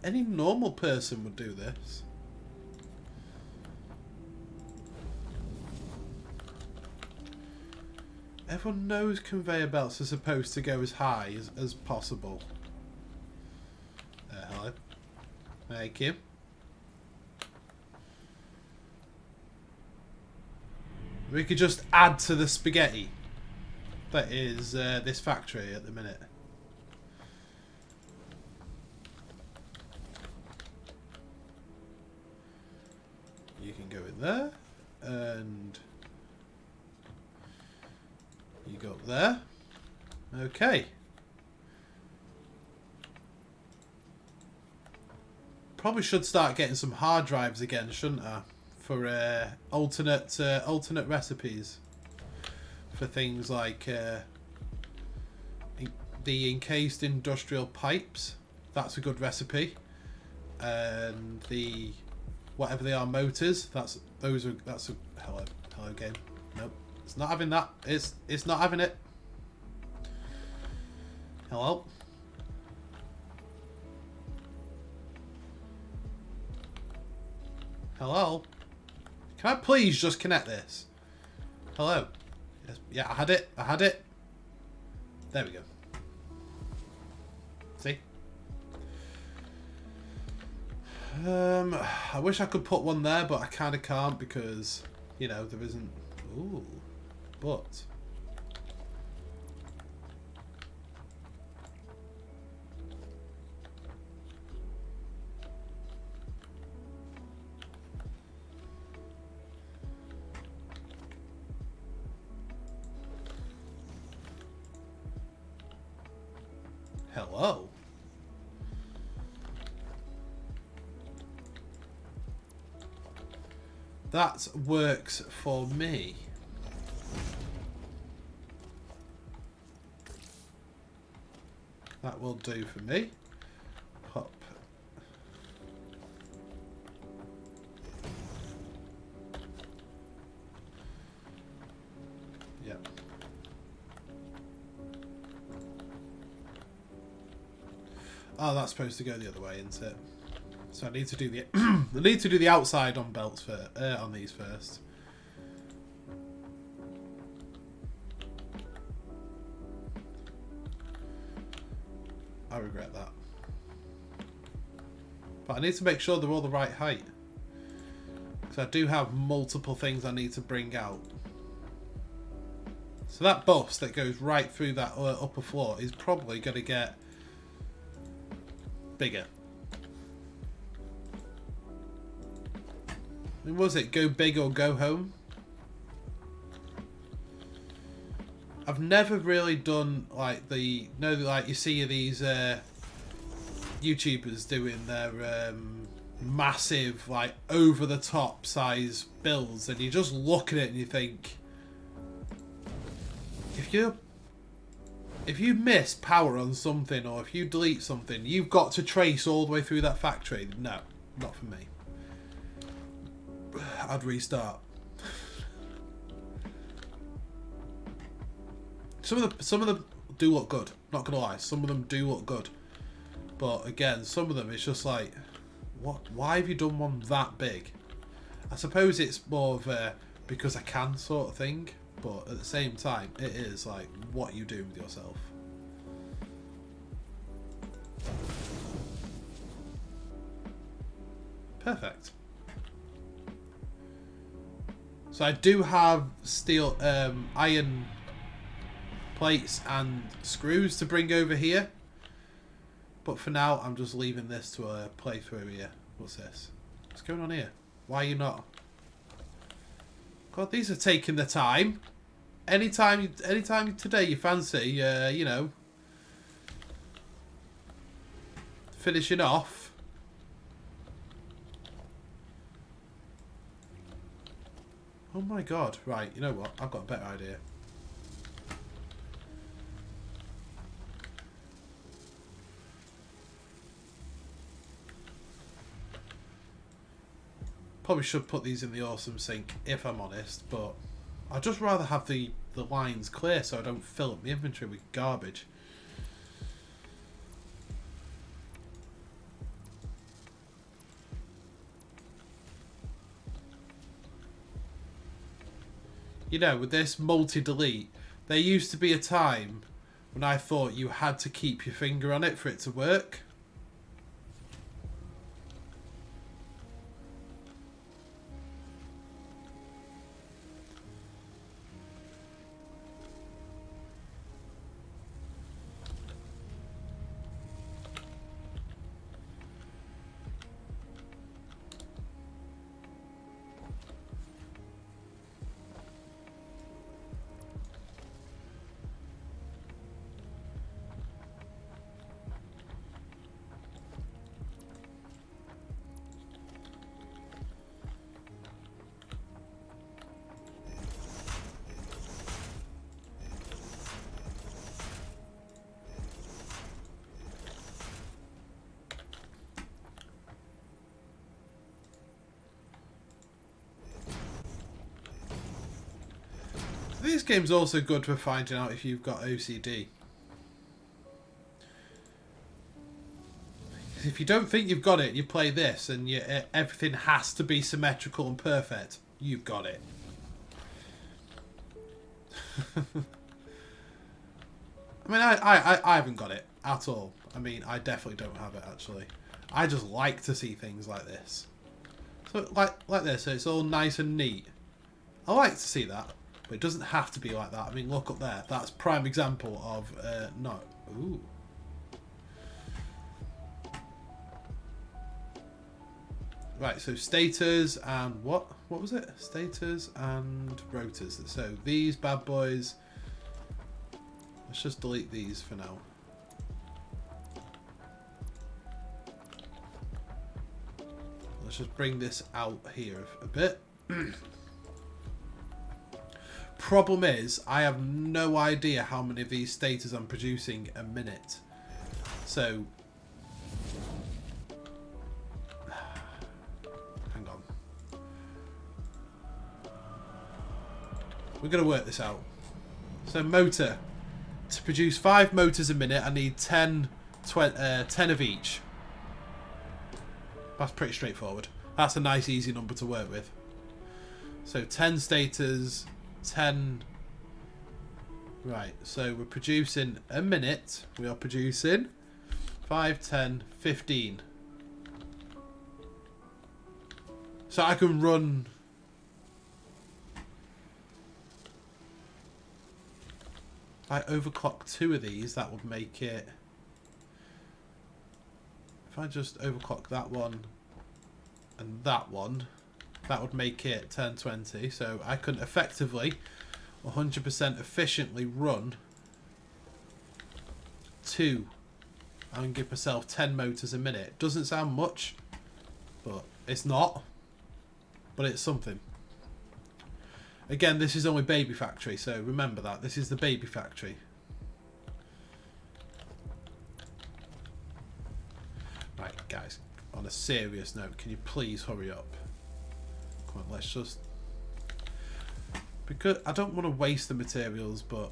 Any normal person would do this. Everyone knows conveyor belts are supposed to go as high as possible. Hello. Thank you. We could just add to the spaghetti that is this factory at the minute. You can go in there, and you go up there. Okay. Probably should start getting some hard drives again, shouldn't I? For alternate recipes. For things like the encased industrial pipes. That's a good recipe. And the whatever they are, motors. That's a hello game. Nope. It's not having that. It's not having it. Hello? Hello? Can I please just connect this? Hello? Yes. Yeah, I had it. I had it. There we go. See? I wish I could put one there, but I kind of can't because, you know, there isn't... Ooh. But... Hello? That works for me. That will do for me. Pop. Yep. Oh, that's supposed to go the other way, isn't it? So I need to do the I need to do the outside on belts for on these first. I regret that. But I need to make sure they're all the right height. Because I do have multiple things I need to bring out. So that bus that goes right through that upper floor is probably going to get bigger. When was it? Go big or go home? I've never really done like like you see these YouTubers doing their massive, like over the top size builds, and you just look at it and you think, if you miss power on something, or if you delete something, you've got to trace all the way through that factory. No, not for me. I'd restart. Some of them do look good. Not gonna lie, some of them do look good. But again, some of them it's just like, what? Why have you done one that big? I suppose it's more of a because I can sort of thing. But at the same time, it is like, what are you doing with yourself? Perfect. So I do have steel, iron plates and screws to bring over here. But for now, I'm just leaving this to a playthrough here. What's this? What's going on here? Why are you not? God, these are taking the time. Anytime today you fancy, you know, finishing off. Oh my God! Right, you know what? I've got a better idea. Probably should put these in the awesome sink if I'm honest, but I'd just rather have the lines clear so I don't fill up my inventory with garbage. You know, with this multi-delete, there used to be a time when I thought you had to keep your finger on it for it to work. This game's also good for finding out if you've got OCD. If you don't think you've got it, you play this and everything has to be symmetrical and perfect. You've got it. I mean, I haven't got it at all. I mean, I definitely don't have it, actually. I just like to see things like this. So, like this, so it's all nice and neat. I like to see that. But it doesn't have to be like that. I mean, look up there. That's prime example of no. Ooh. Right. So stators and what? What was it? Stators and rotors. So these bad boys. Let's just delete these for now. Let's just bring this out here a bit. Problem is, I have no idea how many of these stators I'm producing a minute. So, hang on. We're going to work this out. So, motor. To produce 5 motors a minute, I need 10 of each. That's pretty straightforward. That's a nice, easy number to work with. So, 10 stators... 10. Right, so we're producing a minute. We are producing 5, 10, 15. So I can run. If I overclock 2 of these, that would make it. If I just overclock that one and that one, that would make it 1020. So I can effectively 100% efficiently run 2 and give myself 10 motors a minute. Doesn't sound much, but it's not. But it's something. Again, this is only baby factory, so remember that. This is the baby factory. Right, guys, on a serious note, can you please hurry up? Come on, let's just... Because I don't want to waste the materials, but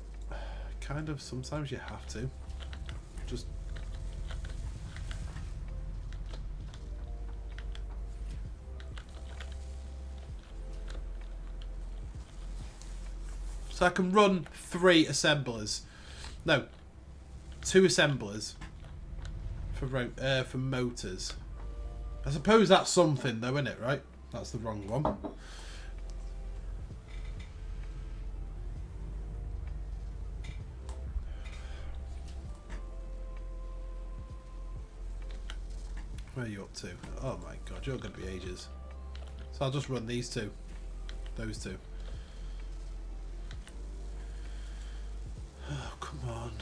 kind of sometimes you have to. Just... So I can run 3 assemblers. No, 2 assemblers for motors. I suppose that's something though, isn't it, right? That's the wrong one. Where are you up to? Oh my god, you're going to be ages. So I'll just run these two. Those two. Oh, come on.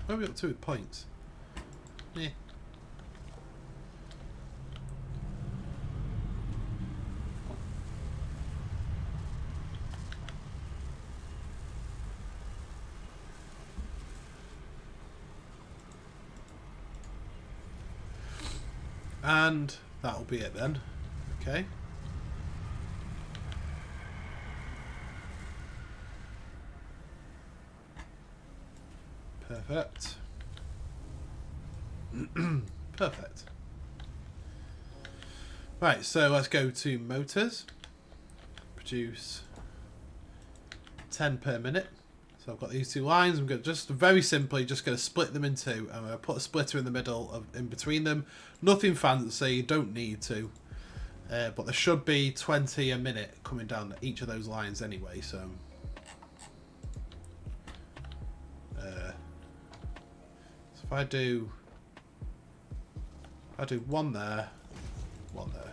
Where are we up to with points? Yeah. And that'll be it then. Okay. Perfect. Perfect. Right, so let's go to motors. Produce 10 per minute. So I've got these two lines. I'm going to just very simply just going to split them in two. I'm going to put a splitter in the middle of in between them. Nothing fancy, don't need to. But there should be 20 a minute coming down each of those lines anyway. So if I do one there, one there.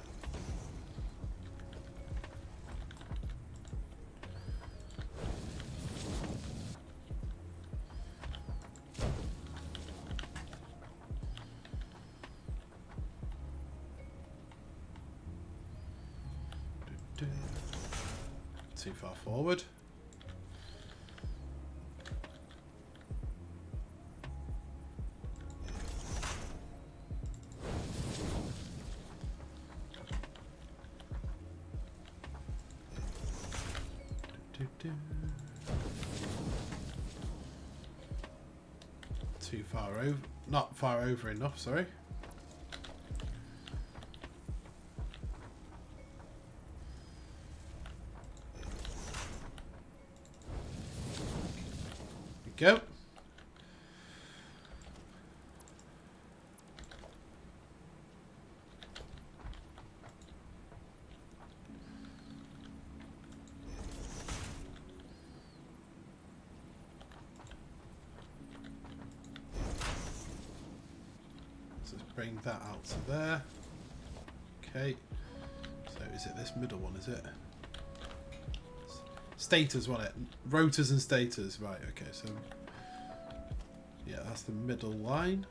Too far forward. Too far over, not far over enough, sorry. Go. Let's bring that out to there. Okay. So is it this middle one, is it? Stators, wasn't it? Rotors and stators. Right, okay, so yeah, that's the middle line.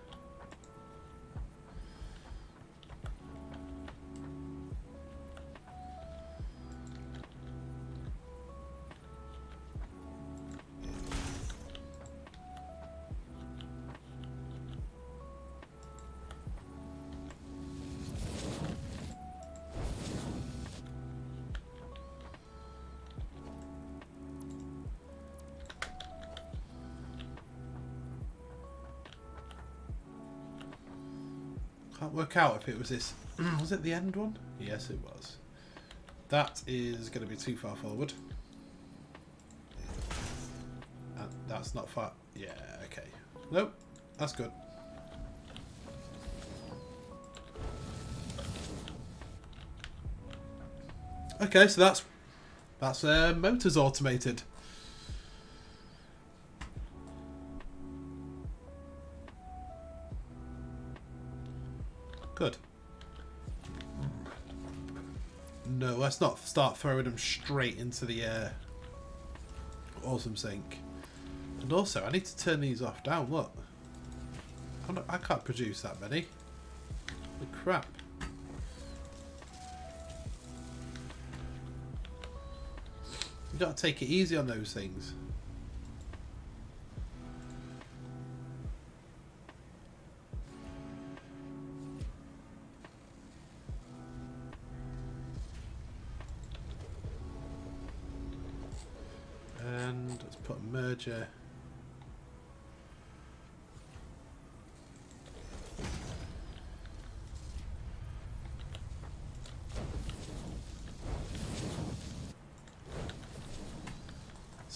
Can't work out if it was this. Was it the end one? Yes, it was. That is going to be too far forward. And that's not far. Yeah, okay. Nope, that's good. Okay, so that's motors automated. Good. No, let's not start throwing them straight into the air. Awesome sync. And also, I need to turn these off down. Look. I can't produce that many. Holy crap. You gotta take it easy on those things. And let's put a merger.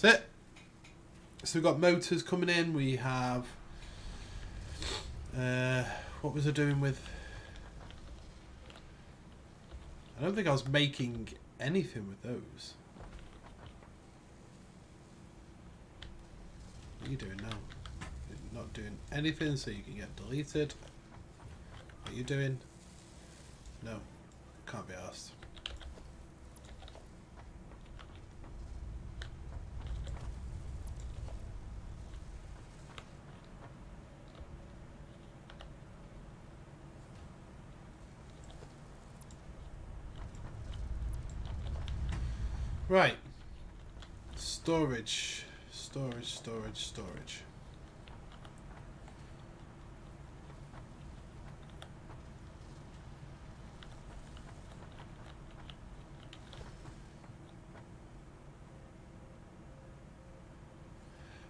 That's it. So we've got motors coming in. We have... what was I doing with... I don't think I was making anything with those. What are you doing now? You're not doing anything, so you can get deleted. What are you doing? No. Can't be asked. Right. Storage. Storage.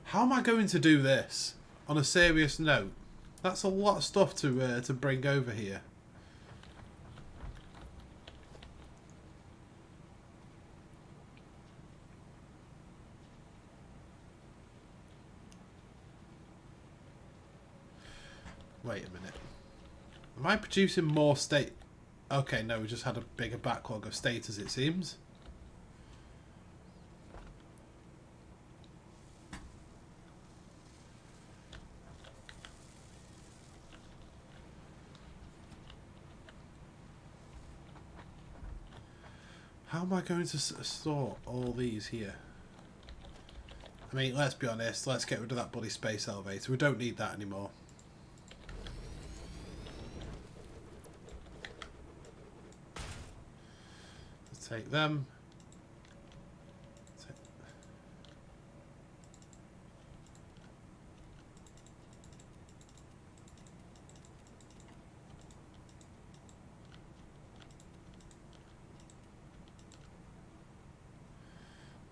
How am I going to do this on a serious note? That's a lot of stuff to bring over here. Wait a minute. Am I producing more state? Okay, no, we just had a bigger backlog of status, it seems. How am I going to store all these here? I mean, let's be honest. Let's get rid of that bloody space elevator. We don't need that anymore. Let's take them.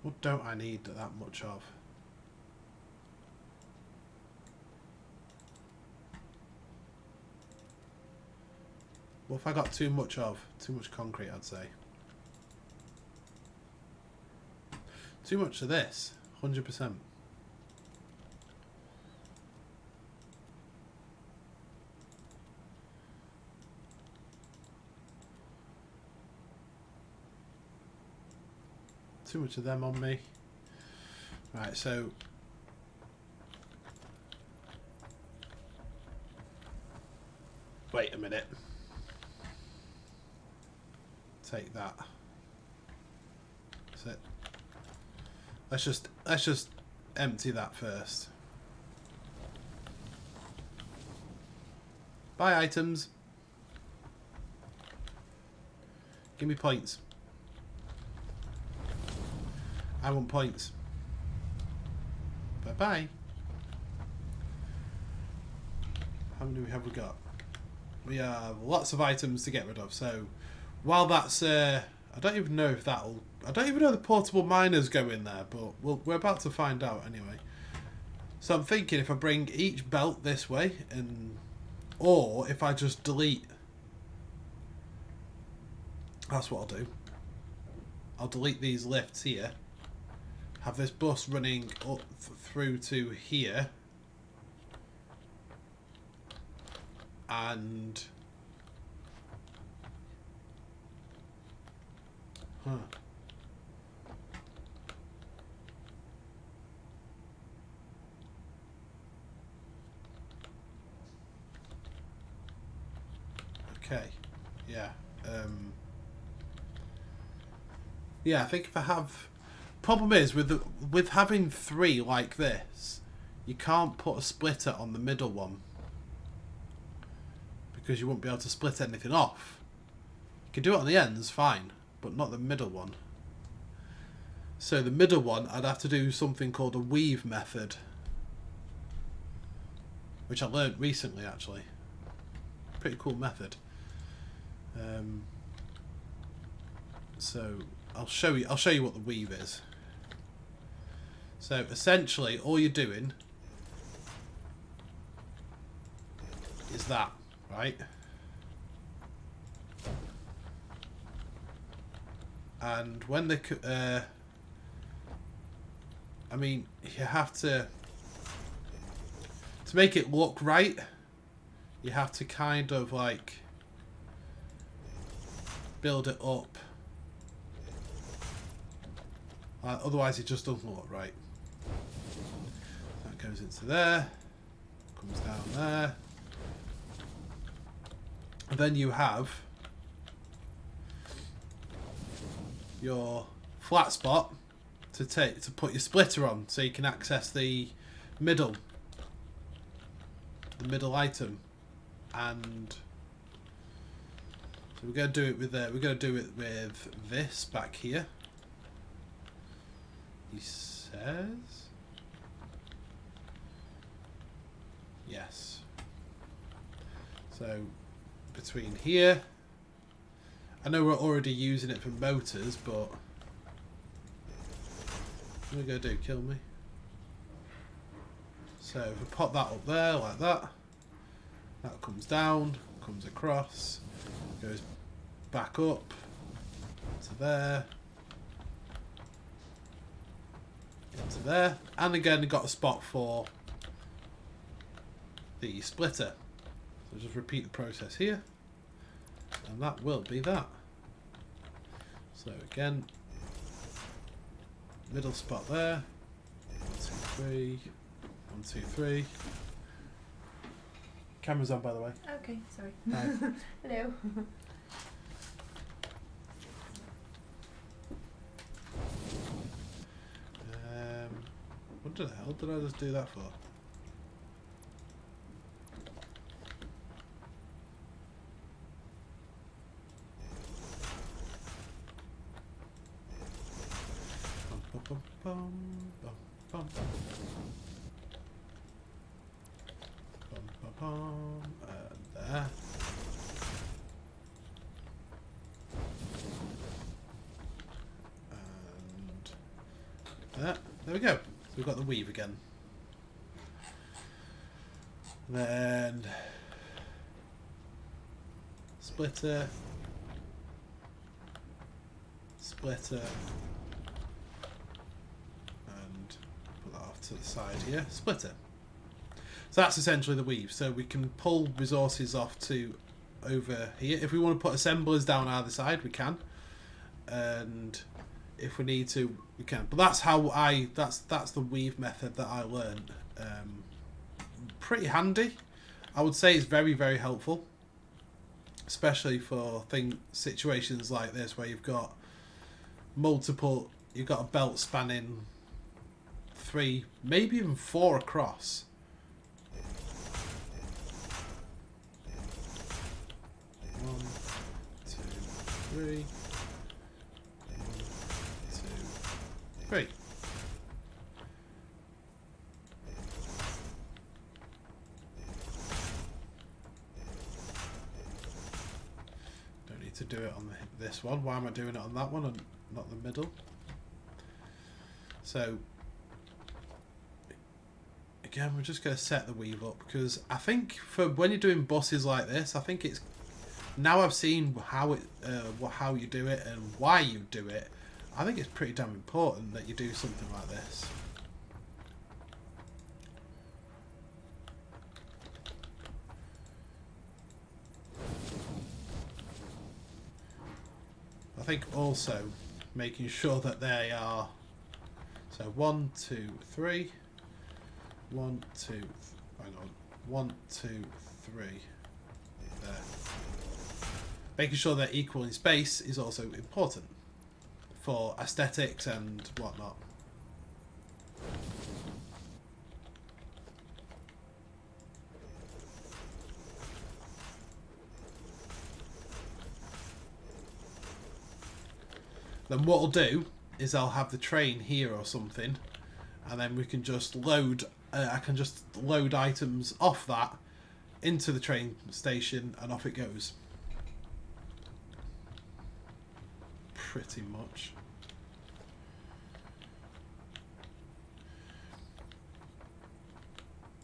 What don't I need that much of? What if I got too much of? Too much concrete, I'd say. Too much of this, 100%. Too much of them on me. Right, so wait a minute. Take that. That's it. Let's just empty that first. Buy items. Give me points. I want points. Bye bye. How many have we got? We have lots of items to get rid of. So while that's I don't even know if that'll. I don't even know the portable miners go in there, but we're about to find out anyway. So I'm thinking if I bring each belt this way, or if I just delete. That's what I'll do. I'll delete these lifts here. Have this bus running up through to here. And... Huh. Okay. Yeah. Yeah, I think if I have... Problem is, with having three like this, you can't put a splitter on the middle one. Because you won't be able to split anything off. You can do it on the ends, fine, but not the middle one. So the middle one, I'd have to do something called a weave method. Which I learned recently, actually. Pretty cool method. So I'll show you what the weave is. So essentially all you're doing is that, right? And when the I mean, you have to make it look right, you have to kind of like build it up. Otherwise it just doesn't look right. That goes into there, comes down there. And then you have your flat spot to put your splitter on, so you can access the middle item. And so we're going to do it with this back here. He says yes. So between here, I know we're already using it for motors, but what are we going to do? Kill me? So if we pop that up there like that, that comes down, comes across, goes back up to there, into there, and again got a spot for the splitter. So just repeat the process here, and that will be that. So again, middle spot there, 1, 2, 3, 1, 2, 3. Camera's on, by the way. Okay, sorry. Hi. Hello. What the hell did I just do that for? Bum, bum, bum, bum, bum. Bum, bum, bum. There. And there. There we go. So we've got the weave again. Then splitter, splitter, and put that off to the side here. Splitter. So that's essentially the weave. So we can pull resources off to over here. If we want to put assemblers down either side, we can. And if we need to, we can. But that's how that's the weave method that I learned. Pretty handy. I would say it's very, very helpful, especially for situations like this where you've got you've got a belt spanning 3, maybe even 4 across. One, 2, 3. 1, 2, 3. Don't need to do it on this one. Why am I doing it on that one and not the middle? So again, we're just going to set the weave up, because I think for when you're doing buses like this, I think it's, now I've seen how you do it and why you do it, I think it's pretty damn important that you do something like this. I think also making sure that they are, so 1, 2, 3, 1, 2, hang on, 1, 2, 3, there. Making sure they're equal in space is also important for aesthetics and whatnot. Then what I'll do is I'll have the train here or something, and then we can just load, I can just load items off that into the train station and off it goes. Pretty much.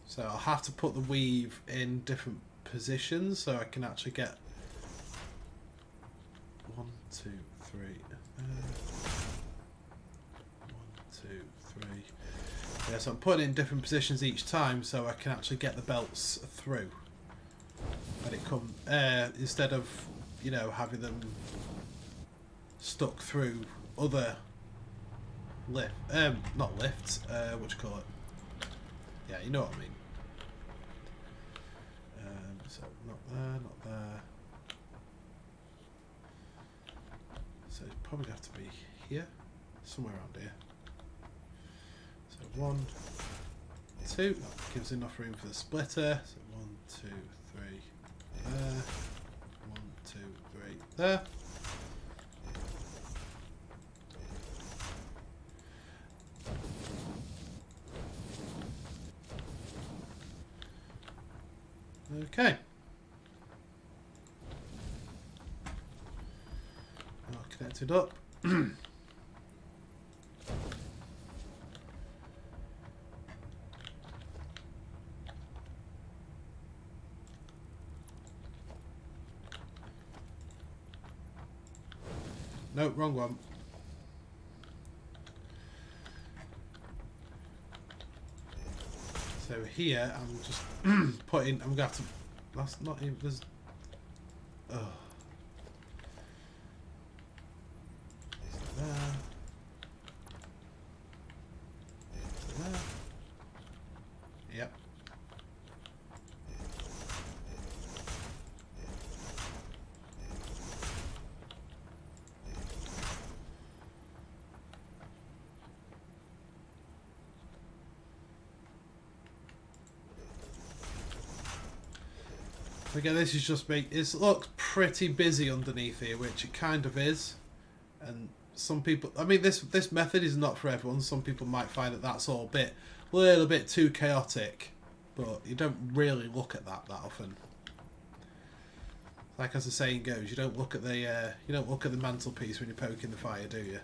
So I'll have to put the weave in different positions so I can actually get 1, 2, 3. 1, 2, 3. Yeah, so I'm putting it in different positions each time so I can actually get the belts through. And it come instead of, you know, having them stuck through other not lifts, what do you call it? Yeah, you know what I mean. So not there, not there. So it's probably have to be here, somewhere around here. So 1, 2, that gives enough room for the splitter. So 1, 2, 3, there. 1, 2, 3, there. Okay. All connected up. No, wrong one. So here, I'm just putting. I'm gonna have to. That's not even. There's. Oh. Is it there? Is it there? Yep. Again, this is just me. It looks pretty busy underneath here, which it kind of is. And some people, I mean, this method is not for everyone. Some people might find that that's all a little bit too chaotic, but you don't really look at that often. Like as the saying goes, you don't look at the mantelpiece when you're poking the fire, do you?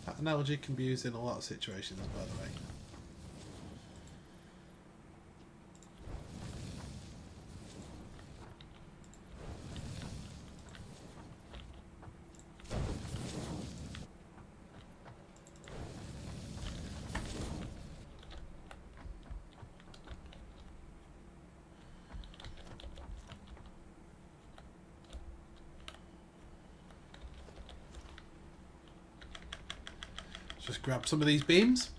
That analogy can be used in a lot of situations, by the way. Just grab some of these beams.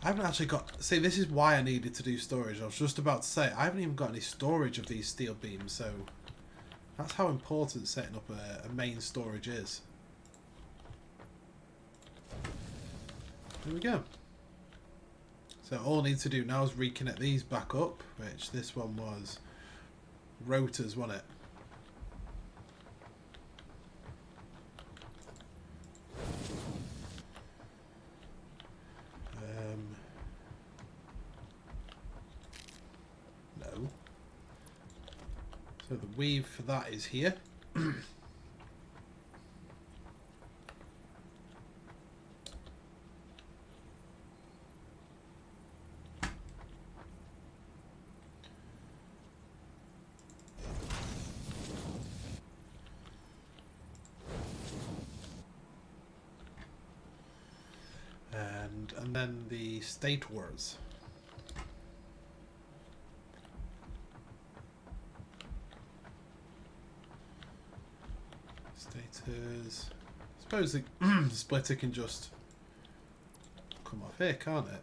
I haven't actually got... See, this is why I needed to do storage. I was just about to say, I haven't even got any storage of these steel beams, so that's how important setting up a main storage is. There we go. So all I need to do now is reconnect these back up, which this one was rotors, wasn't it? No. So the weave for that is here. And then the state wars. Stators. I suppose the splitter can just come off here, can't it?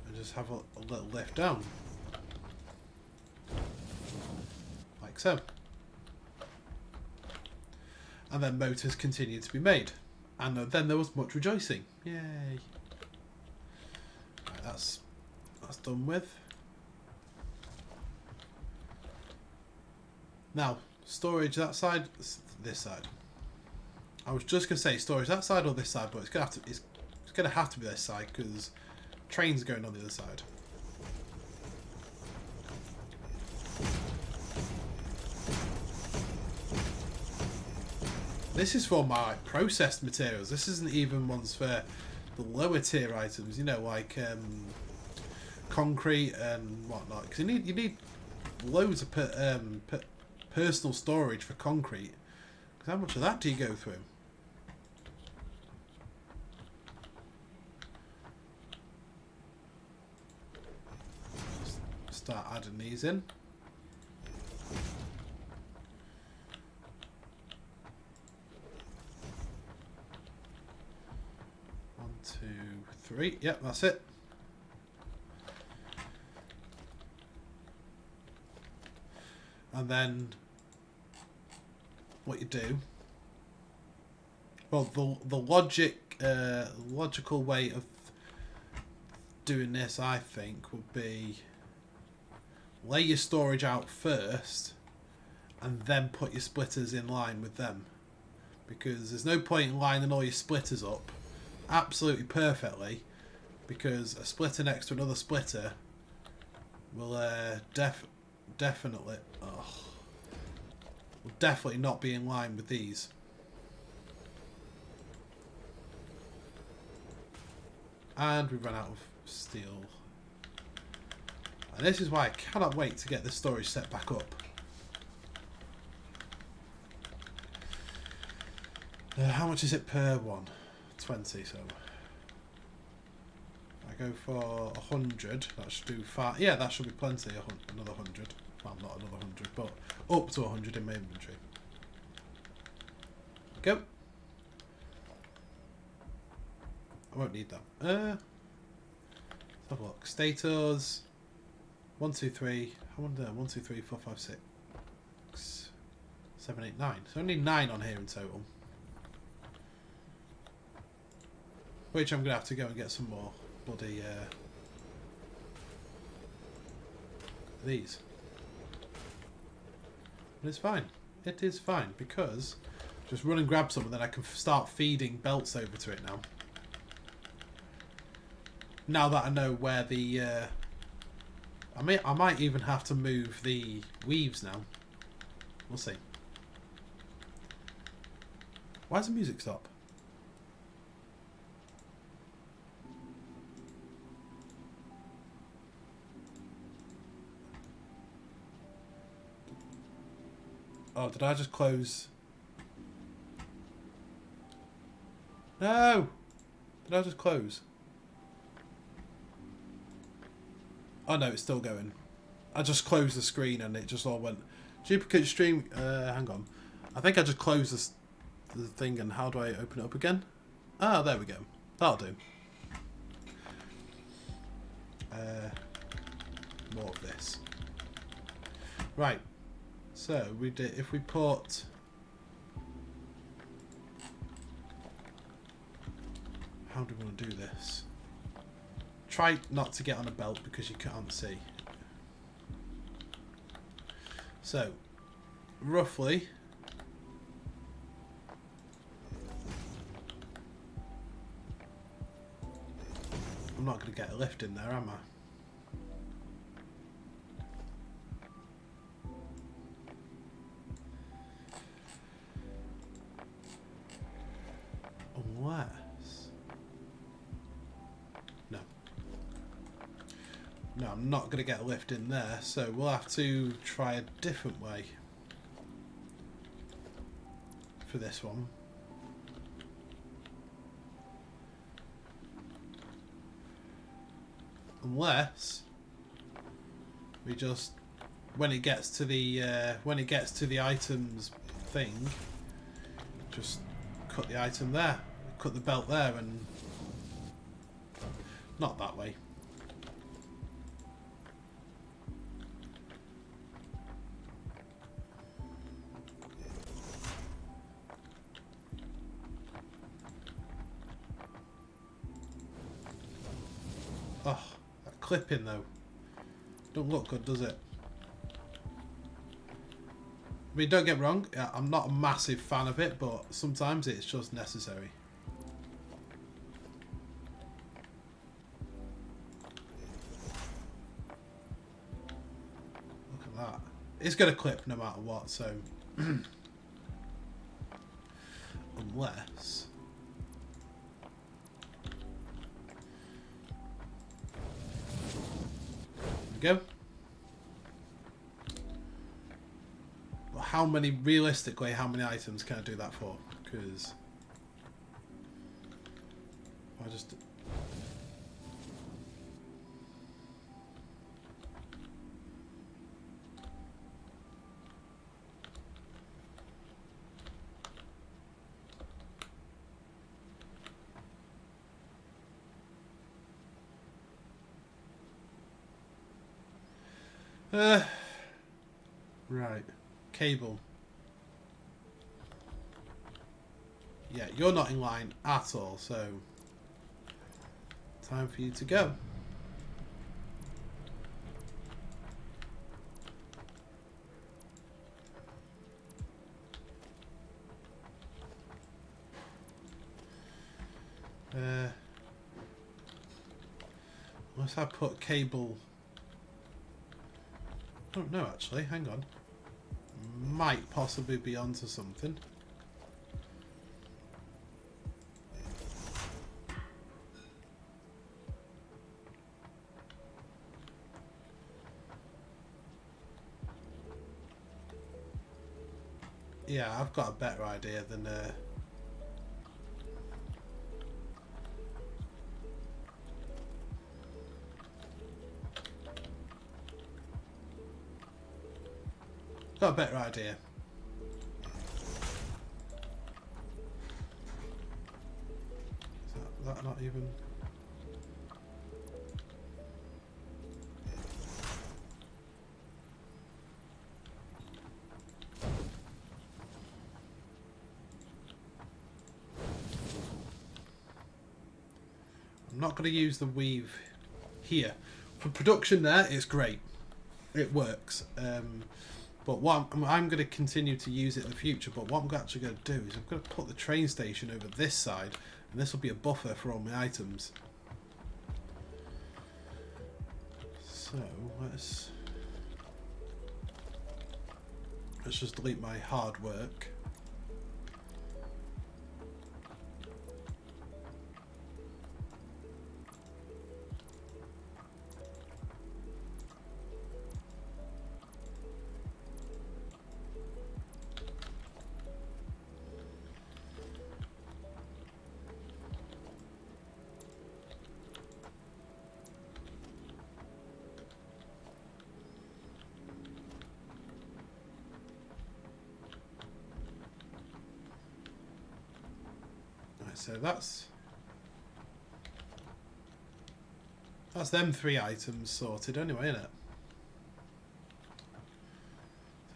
And just have a little lift down. Like so. And then motors continue to be made. And then there was much rejoicing. Yay. Right, that's done with. Now, storage that side, this side. I was just going to say storage that side or this side, but it's going to have to be this side because trains going on the other side. This is for my processed materials. This isn't even ones for the lower tier items, you know, like concrete and whatnot. Because you need loads of personal storage for concrete. Because how much of that do you go through? Start adding these in. One, two, three. Yep, that's it. And then what you do, well, the logical way of doing this, I think, would be lay your storage out first and then put your splitters in line with them, because there's no point in lining all your splitters up absolutely perfectly, because a splitter next to another splitter will definitely not be in line with these. And we run out of steel. And this is why I cannot wait to get the storage set back up. How much is it per one? 20, so I go for 100. That should do 5. Yeah, that should be plenty. Another 100. Well, not another 100, but up to 100 in my inventory. Go. I won't need that. Let's have a look. Status. 1, 2, 3. I wonder. 1, 2, 3, 4, 5, 6, 7, 8, 9. So only 9 on here in total. Which I'm gonna have to go and get some more bloody these. But it's fine. It is fine because just run and grab some and then I can start feeding belts over to it now. Now that I know where the I might even have to move the weaves now. We'll see. Why does the music stop? Oh, did I just close? No! Did I just close? Oh no, it's still going. I just closed the screen and it just all went. Duplicate stream. Hang on. I think I just closed the thing, and how do I open it up again? Ah, there we go. That'll do. More of this. Right. So we did. If we put. How do we want to do this? Try not to get on a belt because you can't see. So, roughly, I'm not going to get a lift in there, am I? Unless... No, I'm not going to get a lift in there, so we'll have to try a different way for this one. Unless we just, when it gets to the items thing, just cut the item there, cut the belt there, and not that way. Oh, that clipping though. Don't look good, does it? I mean, don't get me wrong, I'm not a massive fan of it, but sometimes it's just necessary. Look at that. It's going to clip no matter what, so... Unless... There we go. How many, realistically, how many items can I do that for? Because I just... Right. Cable. Yeah, you're not in line at all, so time for you to go. Unless I put cable... I don't know actually, hang on. Might possibly be onto something. Yeah, I've got a better idea than got a better idea. Is that not even... I'm not going to use the weave here. For production there, it's great. It works. But what I'm going to continue to use it in the future, but what I'm actually going to do is I'm going to put the train station over this side, and this will be a buffer for all my items. So let's just delete my hard work. So that's them 3 items sorted anyway, isn't it?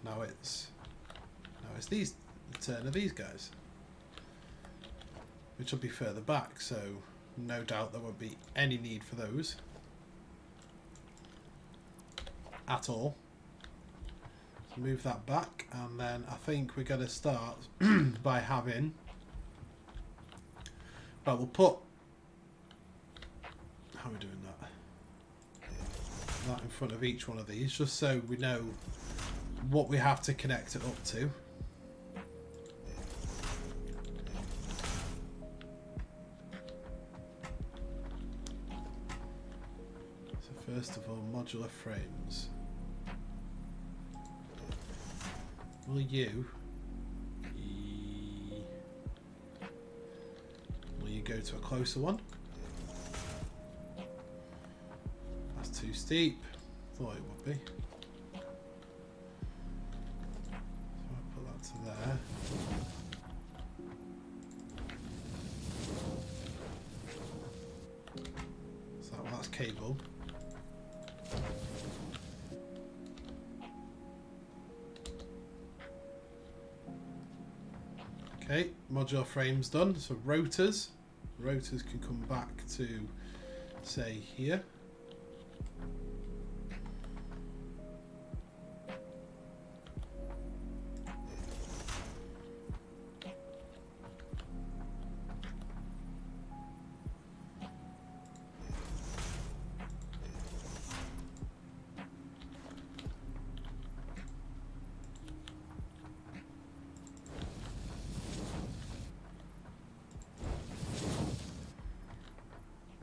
So now it's the turn of these guys, which will be further back, so no doubt there won't be any need for those at all. So move that back, and then I think we're going to start by having... Well, we'll put... How are we doing that? That in front of each one of these, just so we know what we have to connect it up to. So first of all, modular frames. Will you... go to a closer one? That's too steep. Thought it would be. So I'll put that to there. So that's cable. Okay, modular frames done. So rotors. Rotors can come back to, say, here.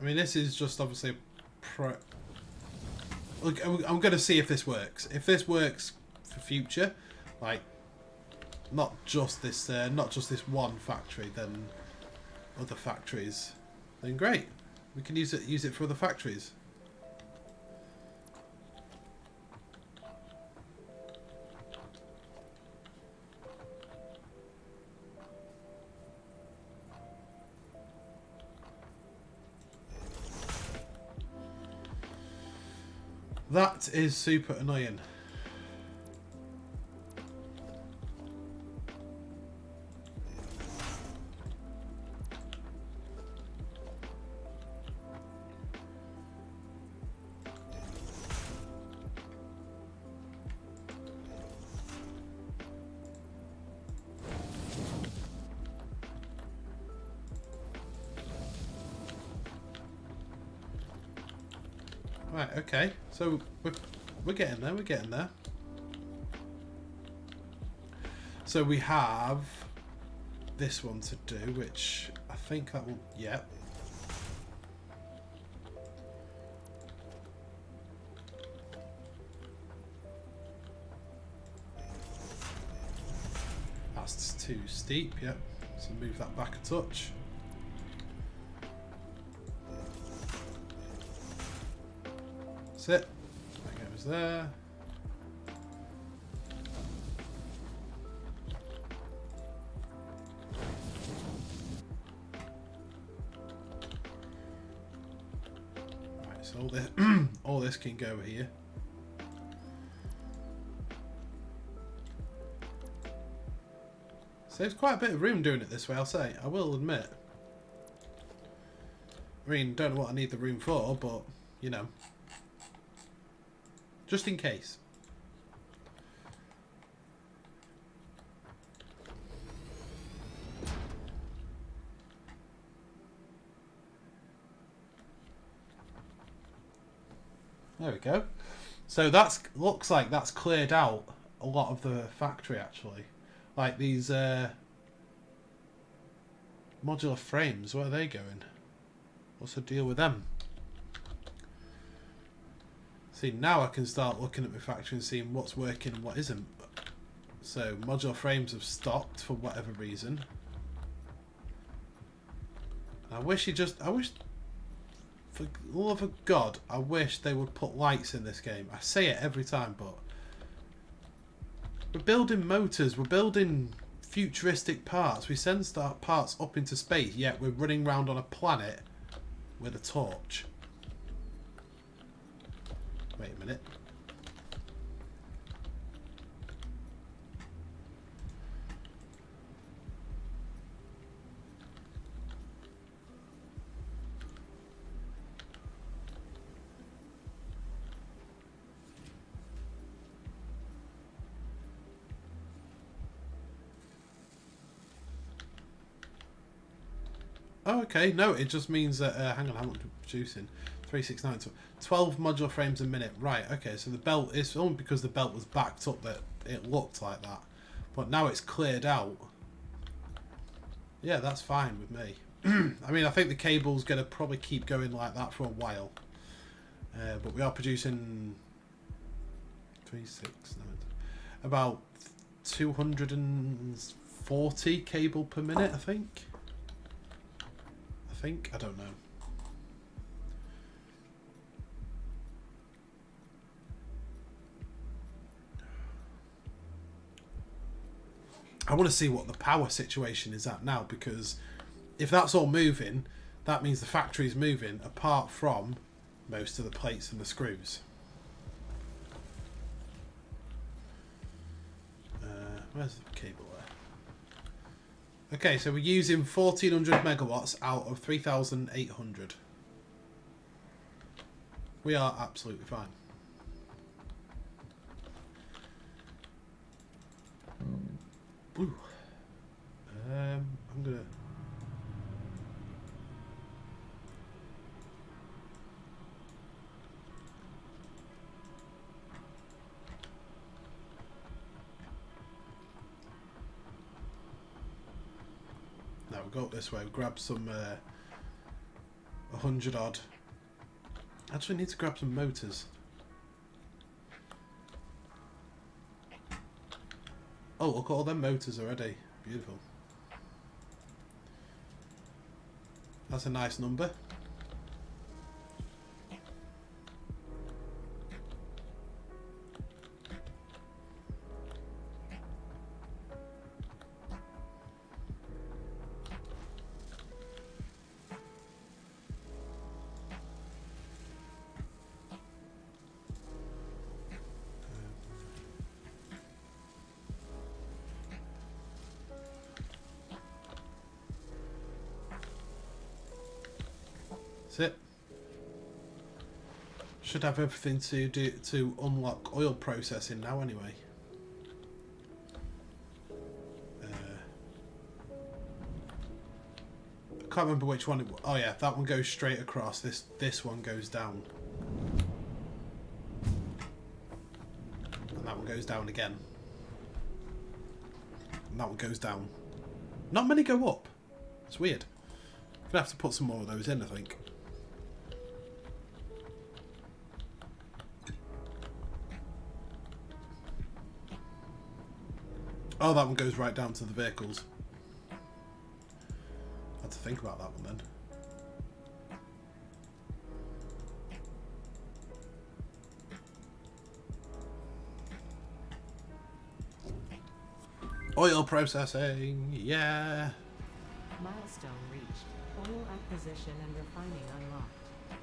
I mean, this is just obviously Look, I'm going to see if this works. If this works for future, like not just this one factory, then other factories, then great. We can use it for other factories. That is super annoying. Right, okay, so we're getting there, we're getting there. So we have this one to do, which I think that will, yeah. That's too steep, yep. So move that back a touch. That's it. That goes there. Right, so all this can go here. Saves quite a bit of room doing it this way, I'll say. I will admit. I mean, don't know what I need the room for, but you know. Just in case. There we go. So that's looks like that's cleared out a lot of the factory actually. Like these modular frames, where are they going? What's the deal with them? See, now I can start looking at my factory and seeing what's working and what isn't. So modular frames have stopped for whatever reason. I wish, for the love of God, I wish they would put lights in this game. I say it every time, but we're building motors, we're building futuristic parts. We send parts up into space, yet we're running around on a planet with a torch. Wait a minute. Oh, okay. No, it just means that, hang on, how much we're producing? 369, 12 modular frames a minute. Right, okay, so the belt, it's only because the belt was backed up that it looked like that. But now it's cleared out. Yeah, that's fine with me. I mean, I think the cable's going to probably keep going like that for a while. But we are producing 369, about 240 cable per minute, I think. I don't know. I want to see what the power situation is at now, because if that's all moving, that means the factory's moving apart from most of the plates and the screws. Where's the cable there? Okay, so we're using 1400 megawatts out of 3800. We are absolutely fine. Ooh. I'm gonna. Now we'll go up this way. Grab some 100 odd. Actually, need to grab some motors. Oh, look at all them motors already. Beautiful. That's a nice number. That's it. Should have everything to unlock oil processing now anyway. I can't remember which one it was. Oh yeah, that one goes straight across. This one goes down. And that one goes down again. And that one goes down. Not many go up. It's weird. I'm gonna have to put some more of those in, I think. Oh, that one goes right down to the vehicles. I had to think about that one then. Oil processing, yeah. Milestone reached. Oil acquisition and refining unlocked.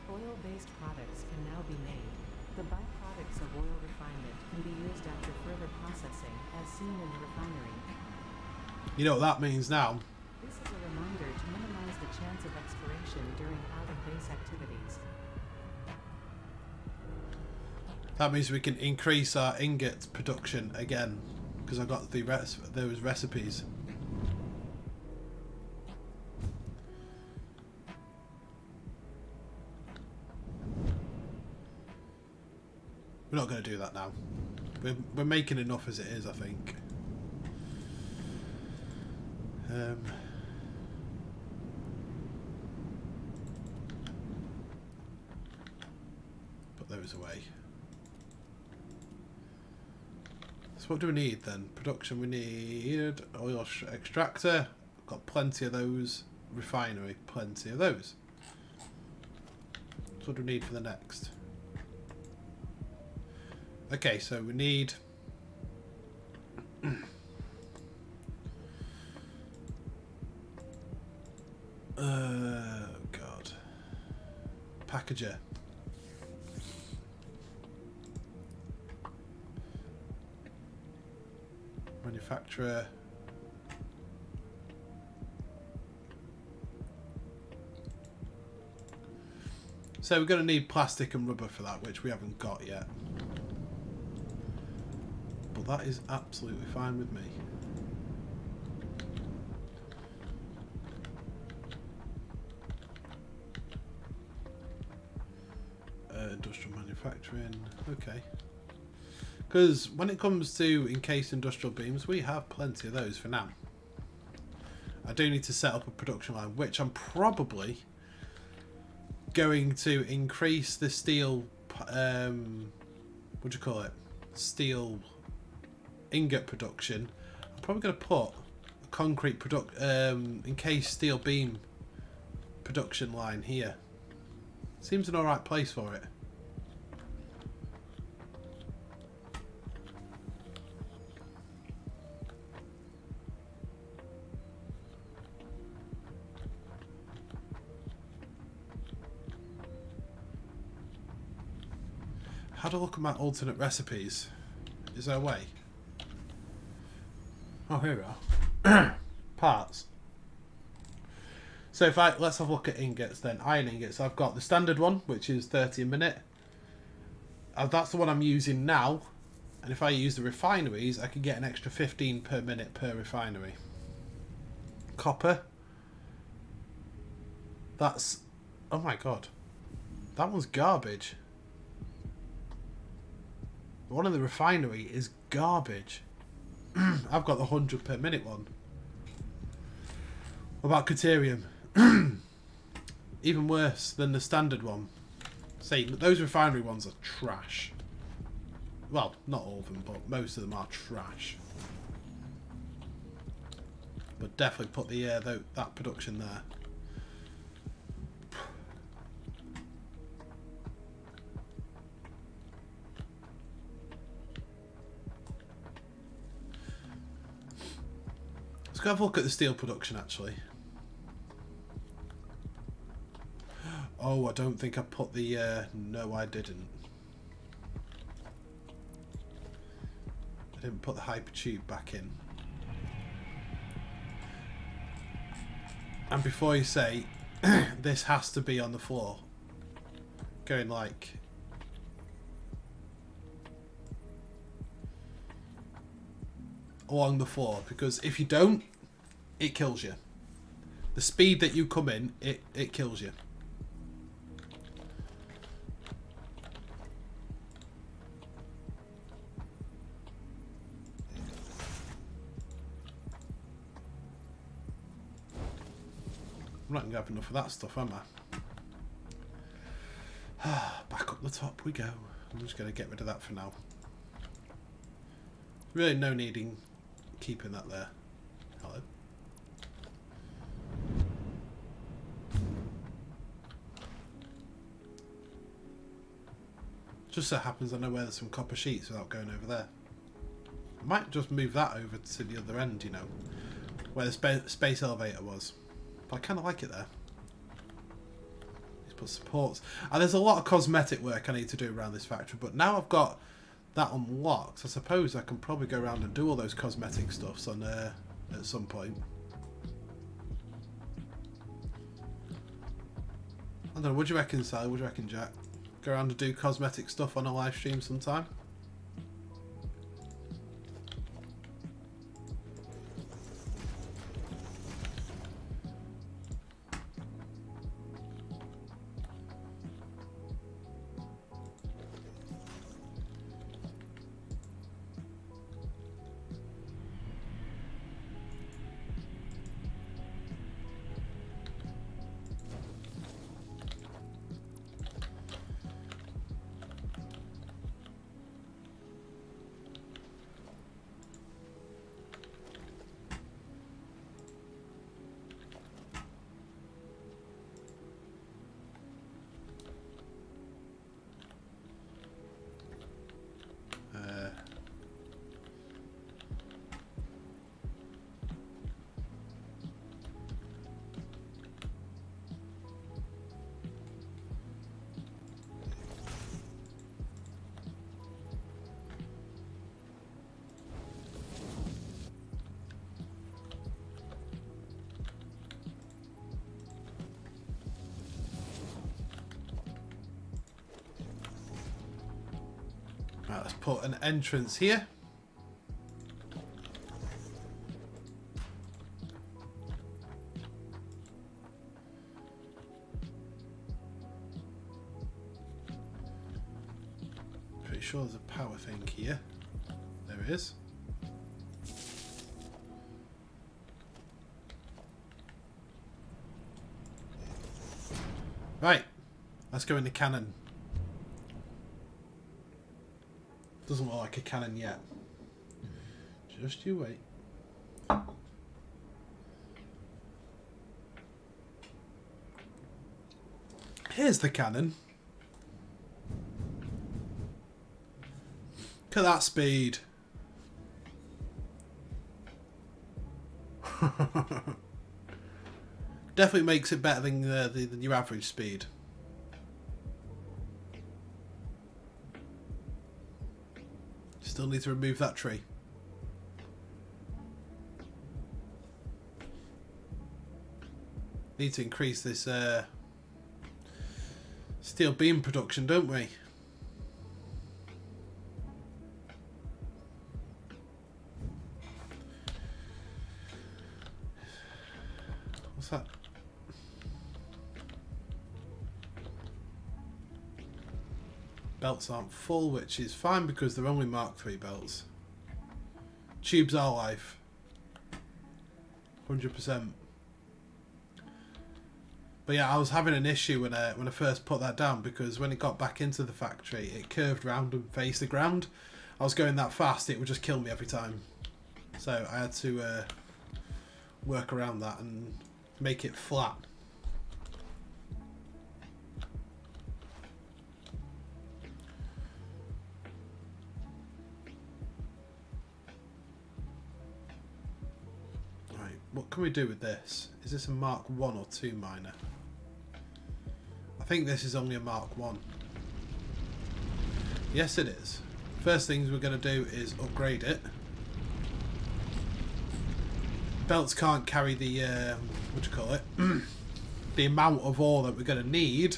Oil-based products can now be made. The byproducts of oil refinement can be used after further processing, as seen in the refinery. You know what that means now? This is a reminder to minimize the chance of expiration during out-of-base activities. That means we can increase our ingot production again, because I got those recipes. We're not going to do that now. We're making enough as it is, I think. Put those away. So what do we need then? Production, we need oil extractor. Got plenty of those. Refinery, plenty of those. So what do we need for the next? Okay, so we need God. Packager. Manufacturer. So we're going to need plastic and rubber for that, which we haven't got yet. But that is absolutely fine with me. Industrial manufacturing, okay. Because when it comes to encased industrial beams, we have plenty of those for now. I do need to set up a production line, which I'm probably going to increase the steel, what do you call it? Steel ingot production. I'm probably going to put a concrete encased steel beam production line here. Seems an alright place for it. How do I look at my alternate recipes? Is there a way? Oh, here we are. Parts. So if let's have a look at ingots then. Iron ingots. I've got the standard one, which is 30 a minute. That's the one I'm using now. And if I use the refineries, I can get an extra 15 per minute per refinery. Copper. That's... Oh my god. That one's garbage. The one in the refinery is garbage. I've got the 100 per minute one. What about Caterium? Even worse than the standard one. See, those refinery ones are trash. Well, not all of them, but most of them are trash. But definitely put the that production there. Let's go have a look at the steel production, actually. Oh, I don't think I put the... no, I didn't. I didn't put the hyper tube back in. And before you say, this has to be on the floor. Going like... along the floor. Because if you don't, it kills you. The speed that you come in, it kills you. I'm not going to have enough of that stuff, am I? Back up the top we go. I'm just going to get rid of that for now. Really no needing keeping that there. Hello. Just so happens I know where there's some copper sheets without going over there. I might just move that over to the other end, you know, where the space elevator was. But I kind of like it there. Let's put supports. And there's a lot of cosmetic work I need to do around this factory. But now I've got that unlocked, I suppose I can probably go around and do all those cosmetic stuffs on at some point. I don't know, what do you reckon, Sally? What do you reckon, Jack? Go around and do cosmetic stuff on a live stream sometime? Right, let's put an entrance here. Pretty sure there's a power thing here. There it is. Right, let's go in the cannon. Doesn't look like a cannon yet. Just you wait. Here's the cannon. Look at that speed. Definitely makes it better than your average speed. Still need to remove that tree. Need to increase this steel beam production, don't we? belts aren't full, which is fine because they're only Mark III belts. Tubes are life. 100%. But yeah, I was having an issue when I first put that down, because when it got back into the factory, it curved round and faced the ground. I was going that fast, it would just kill me every time. So I had to work around that and make it flat. Right, what can we do with this? Is this a Mark 1 or 2 miner? I think this is only a Mark 1. Yes, it is. First things we're going to do is upgrade it. Belts can't carry the, what do you call it? The amount of ore that we're going to need.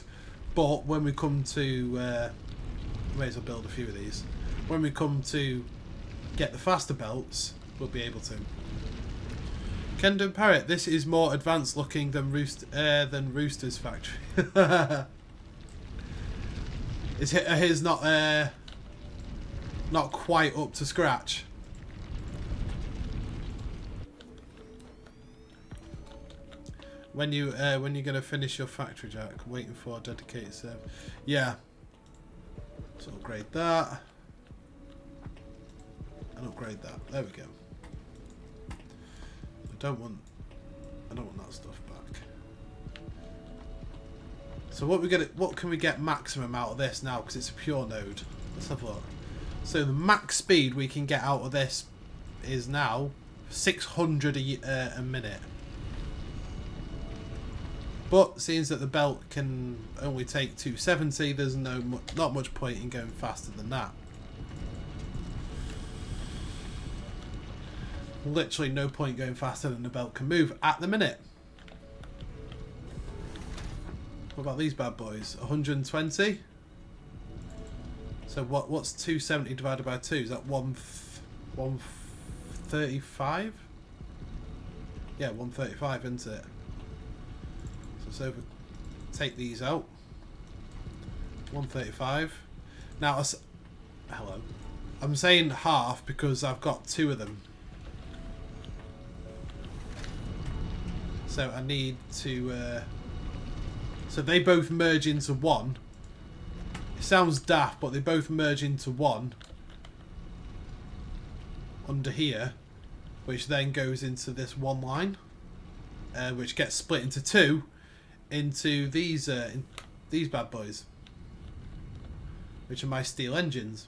But when we come to, may as well build a few of these. When we come to get the faster belts, we'll be able to. Kendon Parrot, this is more advanced looking than Rooster's factory. Is his not quite up to scratch? When you're gonna finish your factory, Jack? Waiting for a dedicated server. Yeah. So upgrade that and upgrade that. There we go. I don't want that stuff back. So what can we get maximum out of this now? Because it's a pure node. Let's have a look. So the max speed we can get out of this is now 600 a minute. But seeing that the belt can only take 270, there's not much point in going faster than that. Literally no point going faster than the belt can move at the minute. What about these bad boys? 120? So what's 270 divided by 2? Is that 135? Yeah, 135, isn't it? So if we take these out, 135. Now, hello. I'm saying half because I've got 2 of them. So I need to... so they both merge into one. It sounds daft, but they both merge into one. Under here. Which then goes into this one line. Which gets split into 2. Into these bad boys. Which are my steel engines.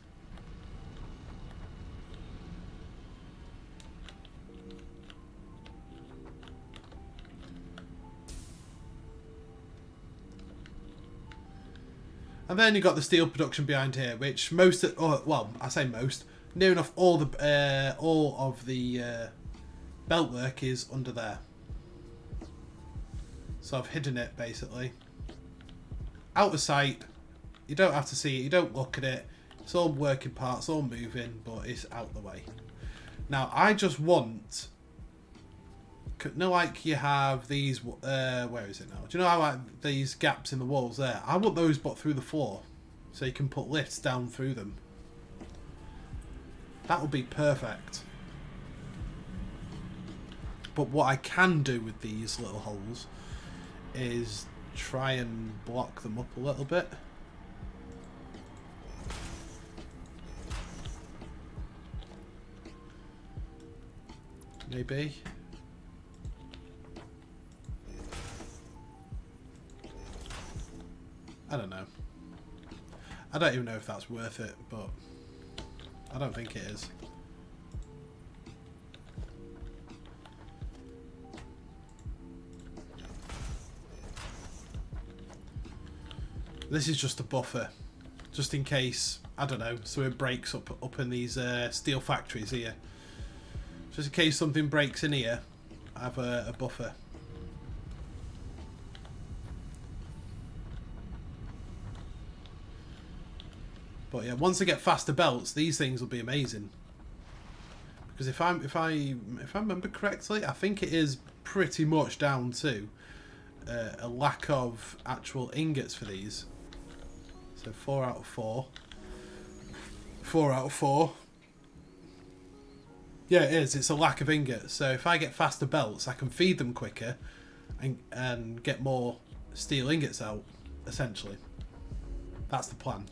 And then you've got the steel production behind here, which well, I say most, near enough all of the belt work is under there. So I've hidden it basically. Out of sight. You don't have to see it, you don't look at it. It's all working parts, all moving, but it's out the way. Now I just want, you know, like you have these, where is it now? Do you know how like these gaps in the walls there? I want those but through the floor, so you can put lifts down through them. That would be perfect. But what I can do with these little holes is try and block them up a little bit. Maybe. I don't know. I don't even know if that's worth it, but I don't think it is. This is just a buffer, just in case, I don't know, so it breaks up in these steel factories here. Just in case something breaks in here, I have a buffer. But yeah, once I get faster belts, these things will be amazing. Because if I remember correctly, I think it is pretty much down to a lack of actual ingots for these. So 4 out of 4. 4 out of 4. Yeah, it is. It's a lack of ingots. So if I get faster belts, I can feed them quicker and get more steel ingots out, essentially. That's the plan.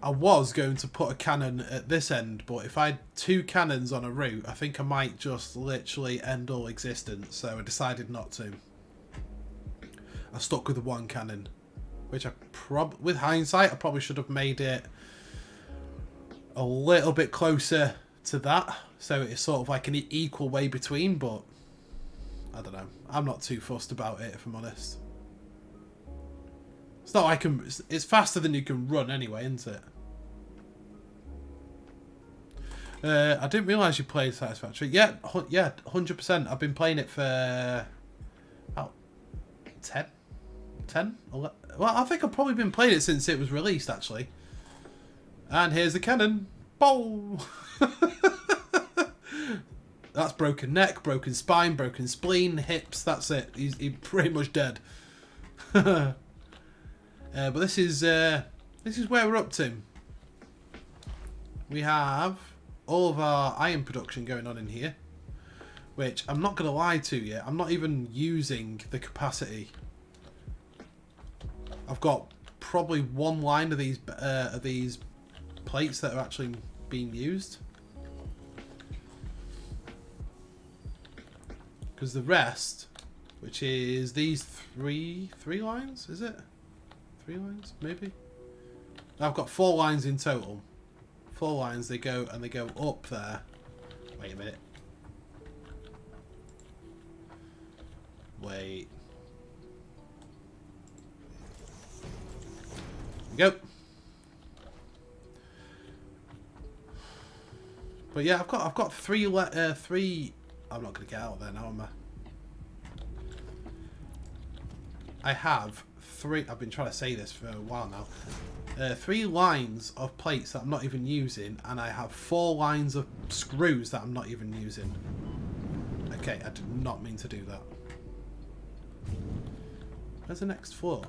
I was going to put a cannon at this end, but if I had 2 cannons on a route, I think I might just literally end all existence, so I decided not to. I stuck with the 1 cannon, which with hindsight, I probably should have made it a little bit closer to that, so it's sort of like an equal way between, but I don't know. I'm not too fussed about it, if I'm honest. It's not like it's faster than you can run anyway, isn't it? I didn't realise you played Satisfactory. Yeah, 100%. I've been playing it for about 10? 11? Well, I think I've probably been playing it since it was released, actually. And here's the cannon. Boom! That's broken neck, broken spine, broken spleen, hips. That's it. He's pretty much dead. But this is where we're up to. We have all of our iron production going on in here, which I'm not going to lie to you, I'm not even using the capacity. I've got probably 1 line of these plates that are actually being used, because the rest, which is these three lines, is it 3 lines maybe? I've got 4 lines in total. 4 lines, they go up there. Wait a minute. Wait. Go. But yeah, I've got 3. I'm not gonna get out of there now, am I? I have 3. I've been trying to say this for a while now. 3 lines of plates that I'm not even using, and I have 4 lines of screws that I'm not even using. Okay, I did not mean to do that. Where's the next floor?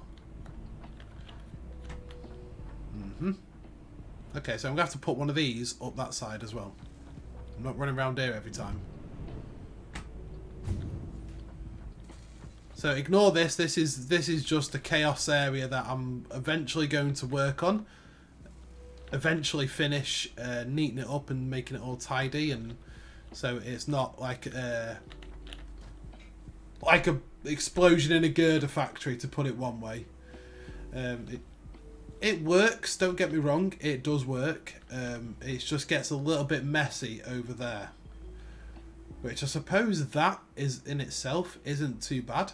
Okay, so I'm going to have to put one of these up that side as well. I'm not running around here every time. So ignore this. This is just a chaos area that I'm eventually going to work on. Eventually finish neatening it up and making it all tidy, and so it's not like a explosion in a girder factory, to put it one way. It works. Don't get me wrong. It does work. It just gets a little bit messy over there, which I suppose that is in itself isn't too bad.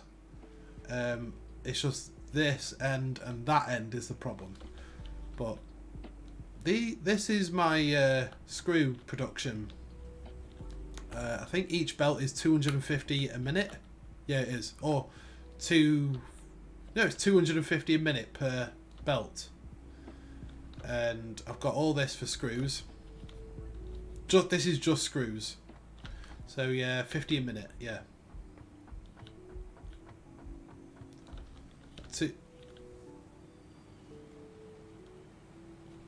It's just this end and that end is the problem. But this is my screw production. I think each belt is 250 a minute. Yeah, it is. Or it's 250 a minute per belt. And I've got all this for screws. This is just screws. So yeah, 50 a minute. Yeah.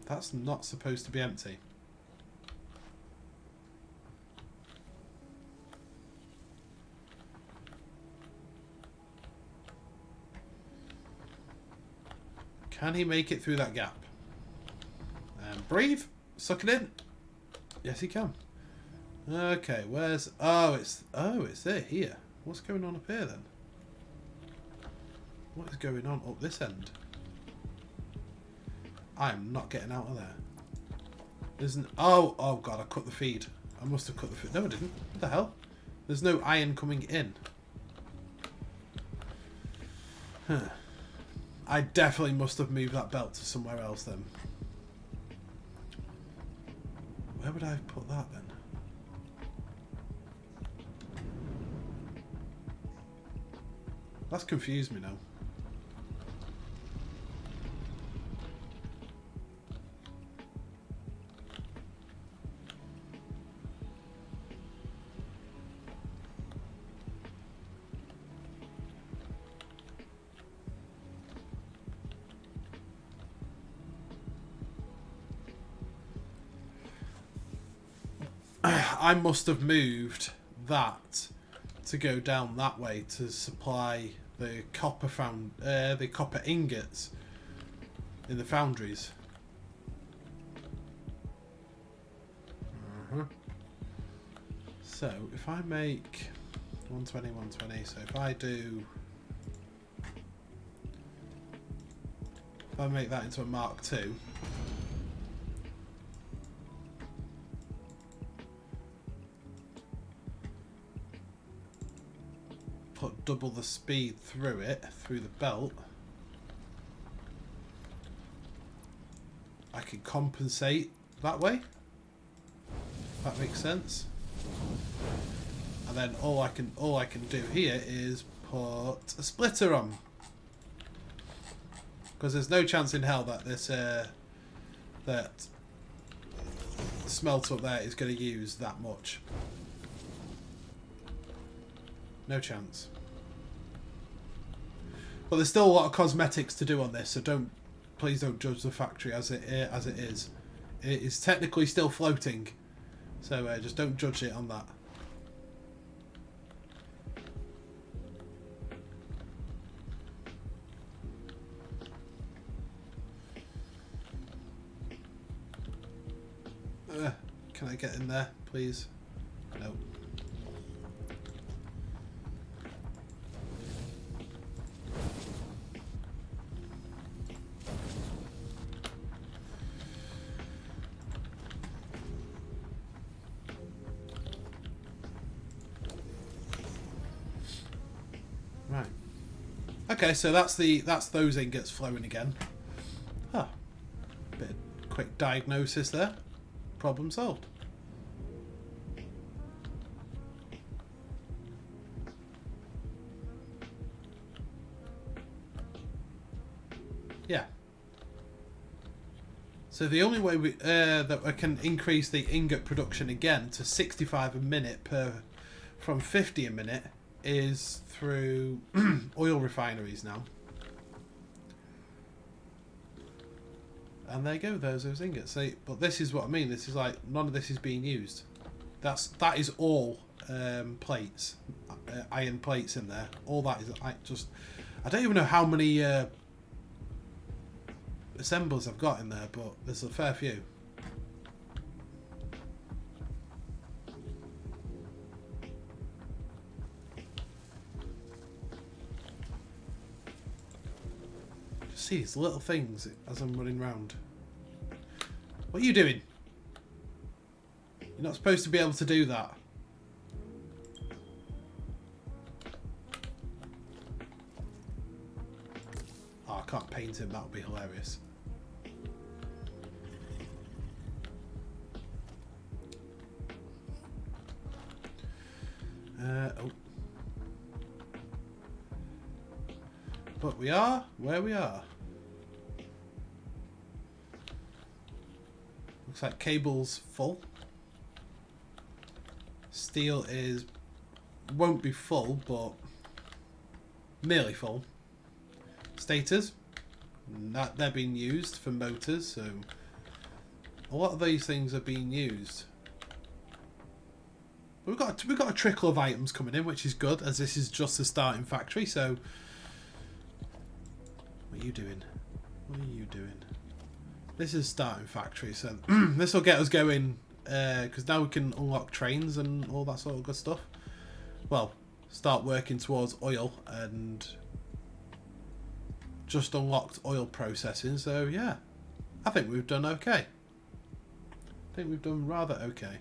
That's not supposed to be empty. Can he make it through that gap? And breathe. Suck it in. Yes, he can. Okay, where's... Oh, it's there, here. What's going on up here, then? What is going on up this end? I'm not getting out of there. There's an... Oh, God, I cut the feed. I must have cut the feed. No, I didn't. What the hell? There's no iron coming in. Huh. I definitely must have moved that belt to somewhere else then. Where would I have put that then? That's confused me now. I must have moved that to go down that way to supply the copper ingots in the foundries. So if I make 120, 120, so if I make that into a Mark II, put double the speed through it, through the belt, I can compensate that way. If that makes sense. And then all I can do here is put a splitter on, because there's no chance in hell that this that smelter up there is going to use that much. No chance. But there's still a lot of cosmetics to do on this, so please don't judge the factory as it is. It is technically still floating, so just don't judge it on that. Can I get in there, please? No. Right. Okay, so that's those ingots flowing again. Huh. Bit of quick diagnosis there. Problem solved. Yeah. So the only way that I can increase the ingot production again to 65 a minute from 50 a minute is through oil refineries now. And there you go, there's those ingots. So, but this is what I mean. This is like, none of this is being used. That is all plates, iron plates in there. All that is I don't even know how many assemblers I've got in there, but there's a fair few. Just see these little things as I'm running around. What are you doing? You're not supposed to be able to do that. Oh, I can't paint him. That would be hilarious. Oh. But we are where we are. Looks like cable's full. Steel won't be full, but nearly full. Stators, they're being used for motors, so a lot of these things are being used. We've got a trickle of items coming in, which is good, as this is just the starting factory. So, what are you doing? What are you doing? This is starting factory, so this will get us going, because now we can unlock trains and all that sort of good stuff. Well, start working towards oil, and just unlocked oil processing. So yeah, I think we've done okay. I think we've done rather okay.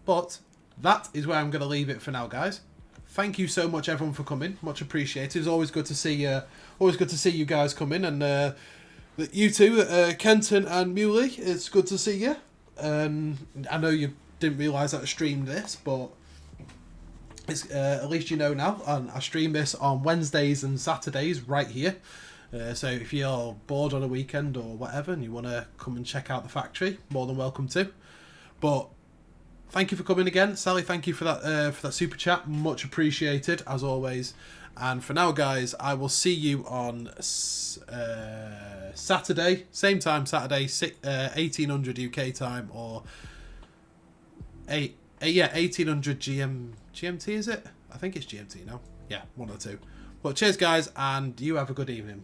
But that is where I'm going to leave it for now, guys. Thank you so much, everyone, for coming. Much appreciated. It's always good to see always good to see you guys come in, and you two, Kenton and Muley. It's good to see you. I know you didn't realise that I streamed this, but it's at least you know now. And I stream this on Wednesdays and Saturdays right here. So if you're bored on a weekend or whatever, and you want to come and check out the factory, more than welcome to. But thank you for coming again, Sally. Thank you for that super chat, much appreciated as always. And for now, guys, I will see you on Saturday, same time Saturday, 1800 UK time, or 1800 GMT, is it? I think it's GMT now. Yeah, one or two. But cheers, guys, and you have a good evening.